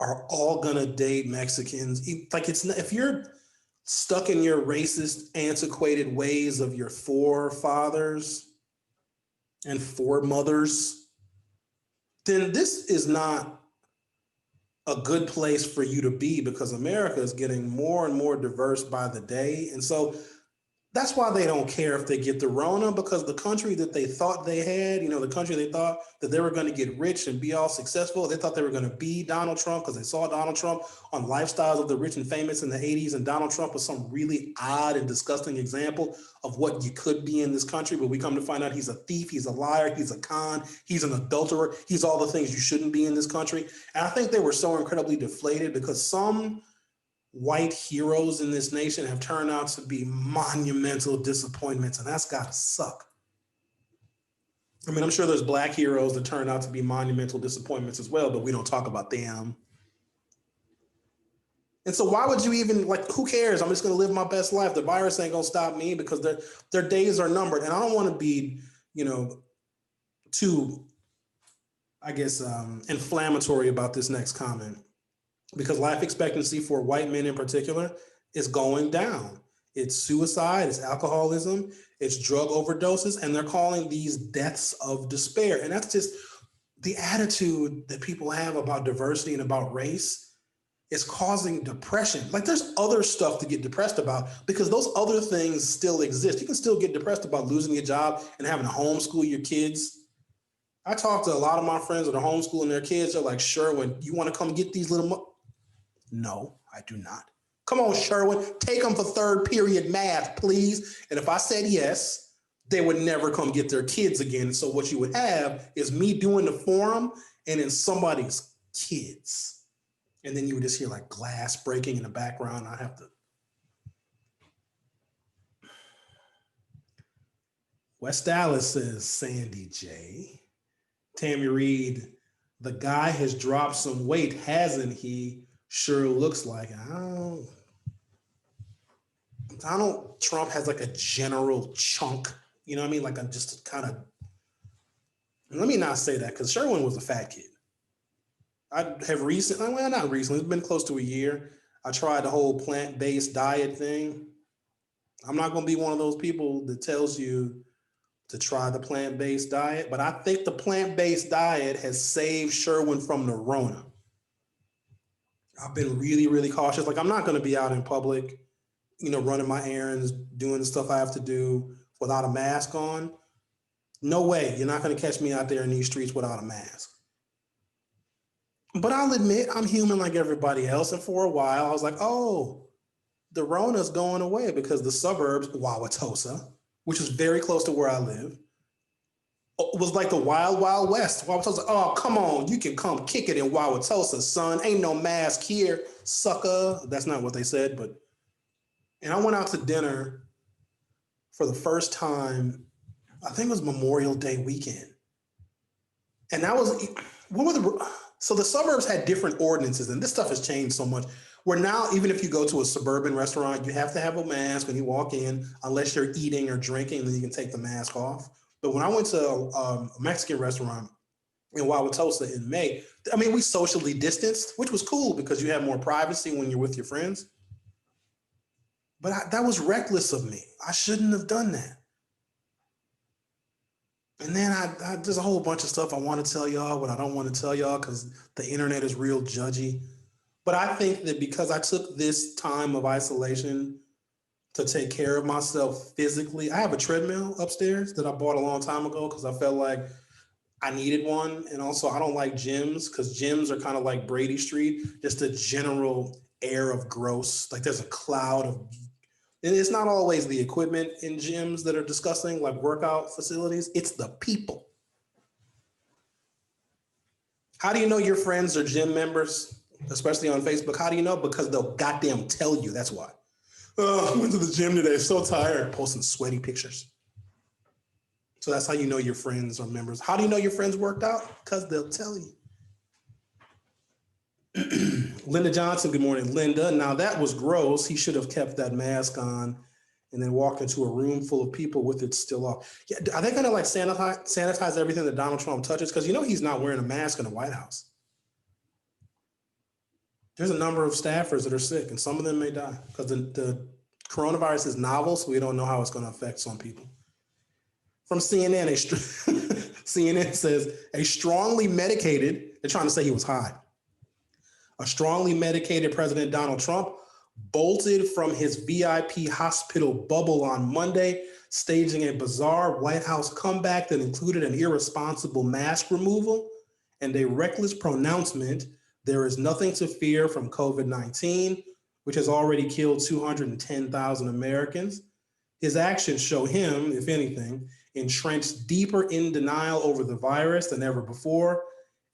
S8: are all going to date Mexicans. Like it's not, if you're stuck in your racist, antiquated ways of your forefathers and foremothers, then this is not a good place for you to be because America is getting more and more diverse by the day. And so that's why they don't care if they get the Rona, because the country that they thought they had, the country they thought that they were going to get rich and be all successful, they thought they were going to be Donald Trump because they saw Donald Trump on Lifestyles of the Rich and Famous in the 80s. And Donald Trump was some really odd and disgusting example of what you could be in this country. But we come to find out he's a thief, he's a liar, he's a con, he's an adulterer, he's all the things you shouldn't be in this country. And I think they were so incredibly deflated because some white heroes in this nation have turned out to be monumental disappointments, and that's got to suck. I mean, I'm sure there's Black heroes that turn out to be monumental disappointments as well, but we don't talk about them. And so why would you even, like, who cares? I'm just going to live my best life. The virus ain't going to stop me because their days are numbered. And I don't want to be, too, I guess, inflammatory about this next comment, because life expectancy for white men in particular is going down. It's suicide, it's alcoholism, it's drug overdoses, and they're calling these deaths of despair. And that's just the attitude that people have about diversity and about race is causing depression. Like there's other stuff to get depressed about because those other things still exist. You can still get depressed about losing your job and having to homeschool your kids. I talk to a lot of my friends that are homeschooling their kids. They're like, Sherwin, you want to come get these little No, I do not. Come on, Sherwin, take them for third period math, please. And if I said yes, they would never come get their kids again. So what you would have is me doing the forum and then somebody's kids. And then you would just hear like glass breaking in the background. I have to. West Dallas says, Sandy J. Tammy Reed, the guy has dropped some weight, hasn't he? Sure looks like it. Donald Trump has like a general chunk, you know what I mean? Like I'm just kind of, let me not say that because Sherwin was a fat kid. I have recently, well, not recently, it's been close to a year. I tried the whole plant-based diet thing. I'm not going to be one of those people that tells you to try the plant-based diet, but I think the plant-based diet has saved Sherwin from the Rona. I've been really, really cautious. Like, I'm not going to be out in public, running my errands, doing the stuff I have to do without a mask on. No way. You're not going to catch me out there in these streets without a mask. But I'll admit, I'm human like everybody else. And for a while, I was like, oh, the Rona's going away because the suburbs, Wauwatosa, which is very close to where I live, was like the wild, wild west. Wauwatosa, oh, come on, you can come kick it in Wauwatosa, son. Ain't no mask here, sucker. That's not what they said, but. And I went out to dinner for the first time, I think it was Memorial Day weekend. And that was, so the suburbs had different ordinances, and this stuff has changed so much. Where now, even if you go to a suburban restaurant, you have to have a mask when you walk in, unless you're eating or drinking, then you can take the mask off. But when I went to a Mexican restaurant in Wauwatosa in May, I mean, we socially distanced, which was cool because you have more privacy when you're with your friends. But that was reckless of me. I shouldn't have done that. And then there's a whole bunch of stuff I want to tell y'all, but I don't want to tell y'all because the internet is real judgy. But I think that because I took this time of isolation to take care of myself physically, I have a treadmill upstairs that I bought a long time ago because I felt like I needed one. And also I don't like gyms because gyms are kind of like Brady Street, just a general air of gross. Like there's a cloud of, and it's not always the equipment in gyms that are disgusting, like workout facilities. It's the people. How do you know your friends are gym members, especially on Facebook? How do you know? Because they'll goddamn tell you. That's why. Oh, I went to the gym today. So tired. Posting sweaty pictures. So that's how you know your friends are members. How do you know your friends worked out? Because they'll tell you. Linda Johnson, good morning, Linda. Now that was gross. He should have kept that mask on and then walked into a room full of people with it still off. Yeah, are they going to like sanitize everything that Donald Trump touches? Because he's not wearing a mask in the White House. There's a number of staffers that are sick, and some of them may die because the coronavirus is novel, so we don't know how it's going to affect some people. From CNN, CNN says a strongly medicated, they're trying to say he was high. A strongly medicated President Donald Trump bolted from his VIP hospital bubble on Monday, staging a bizarre White House comeback that included an irresponsible mask removal and a reckless pronouncement, there is nothing to fear from COVID-19, which has already killed 210,000 Americans. His actions show him, if anything, entrenched deeper in denial over the virus than ever before,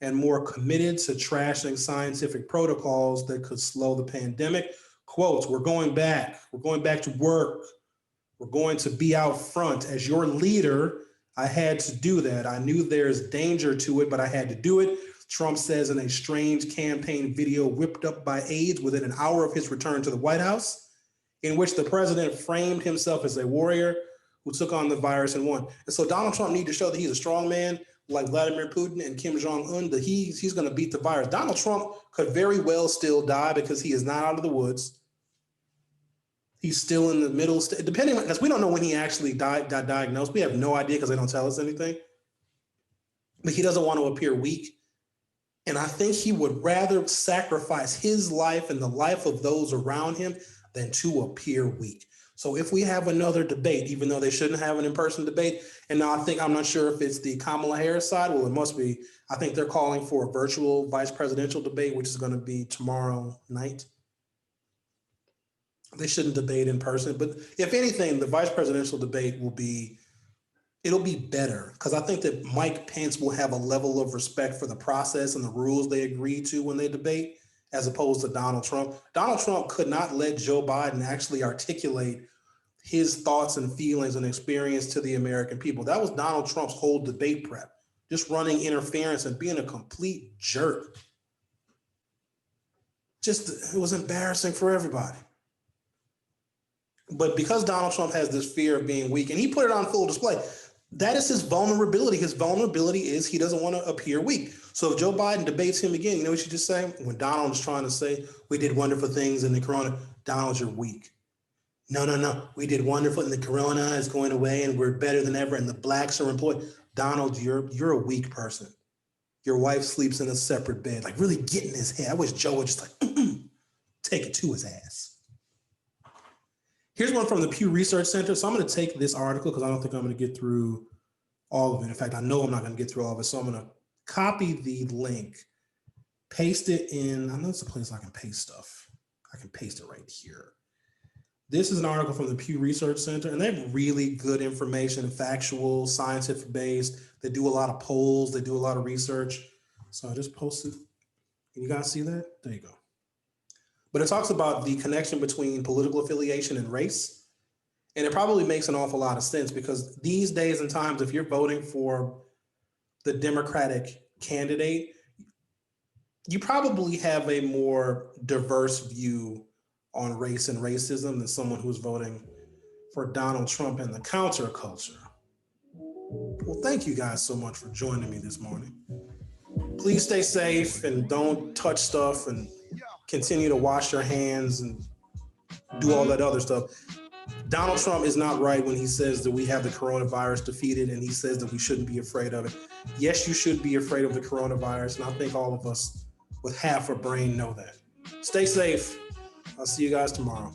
S8: and more committed to trashing scientific protocols that could slow the pandemic. Quotes, we're going back to work. We're going to be out front. As your leader, I had to do that. I knew there's danger to it, but I had to do it. Trump says in a strange campaign video whipped up by aides within an hour of his return to the White House, in which the president framed himself as a warrior who took on the virus and won. And so Donald Trump needs to show that he's a strong man, like Vladimir Putin and Kim Jong-un, that he's going to beat the virus. Donald Trump could very well still die because he is not out of the woods. He's still in the middle, depending on, because we don't know when he actually got diagnosed. We have no idea because they don't tell us anything. But he doesn't want to appear weak. And I think he would rather sacrifice his life and the life of those around him than to appear weak. So if we have another debate, even though they shouldn't have an in-person debate, and now I'm not sure if it's the Kamala Harris side, well, it must be. I think they're calling for a virtual vice presidential debate, which is going to be tomorrow night. They shouldn't debate in person, but if anything, the vice presidential debate it'll be better because I think that Mike Pence will have a level of respect for the process and the rules they agree to when they debate, as opposed to Donald Trump. Donald Trump could not let Joe Biden actually articulate his thoughts and feelings and experience to the American people. That was Donald Trump's whole debate prep, just running interference and being a complete jerk. It was embarrassing for everybody. But because Donald Trump has this fear of being weak, and he put it on full display, that is his vulnerability. His vulnerability is he doesn't want to appear weak. So if Joe Biden debates him again, you know what you just say? When Donald is trying to say, we did wonderful things in the corona, Donald, you're weak. No. We did wonderful and the corona is going away and we're better than ever and the blacks are employed. Donald, you're a weak person. Your wife sleeps in a separate bed. Like really get in his head. I wish Joe would just like take it to his ass. Here's one from the Pew Research Center. So I'm going to take this article because I don't think I'm going to get through all of it. In fact, I know I'm not going to get through all of it. So I'm going to copy the link, paste it in. I know it's a place I can paste stuff. I can paste it right here. This is an article from the Pew Research Center, and they have really good information, factual, scientific based. They do a lot of polls. They do a lot of research. So I just posted. Can you guys see that? There you go. But it talks about the connection between political affiliation and race. And it probably makes an awful lot of sense because these days and times, if you're voting for the Democratic candidate, you probably have a more diverse view on race and racism than someone who's voting for Donald Trump and the counterculture. Well, thank you guys so much for joining me this morning. Please stay safe and don't touch stuff and continue to wash your hands and do all that other stuff. Donald Trump is not right when he says that we have the coronavirus defeated and he says that we shouldn't be afraid of it. Yes, you should be afraid of the coronavirus, and I think all of us with half a brain know that. Stay safe. I'll see you guys tomorrow.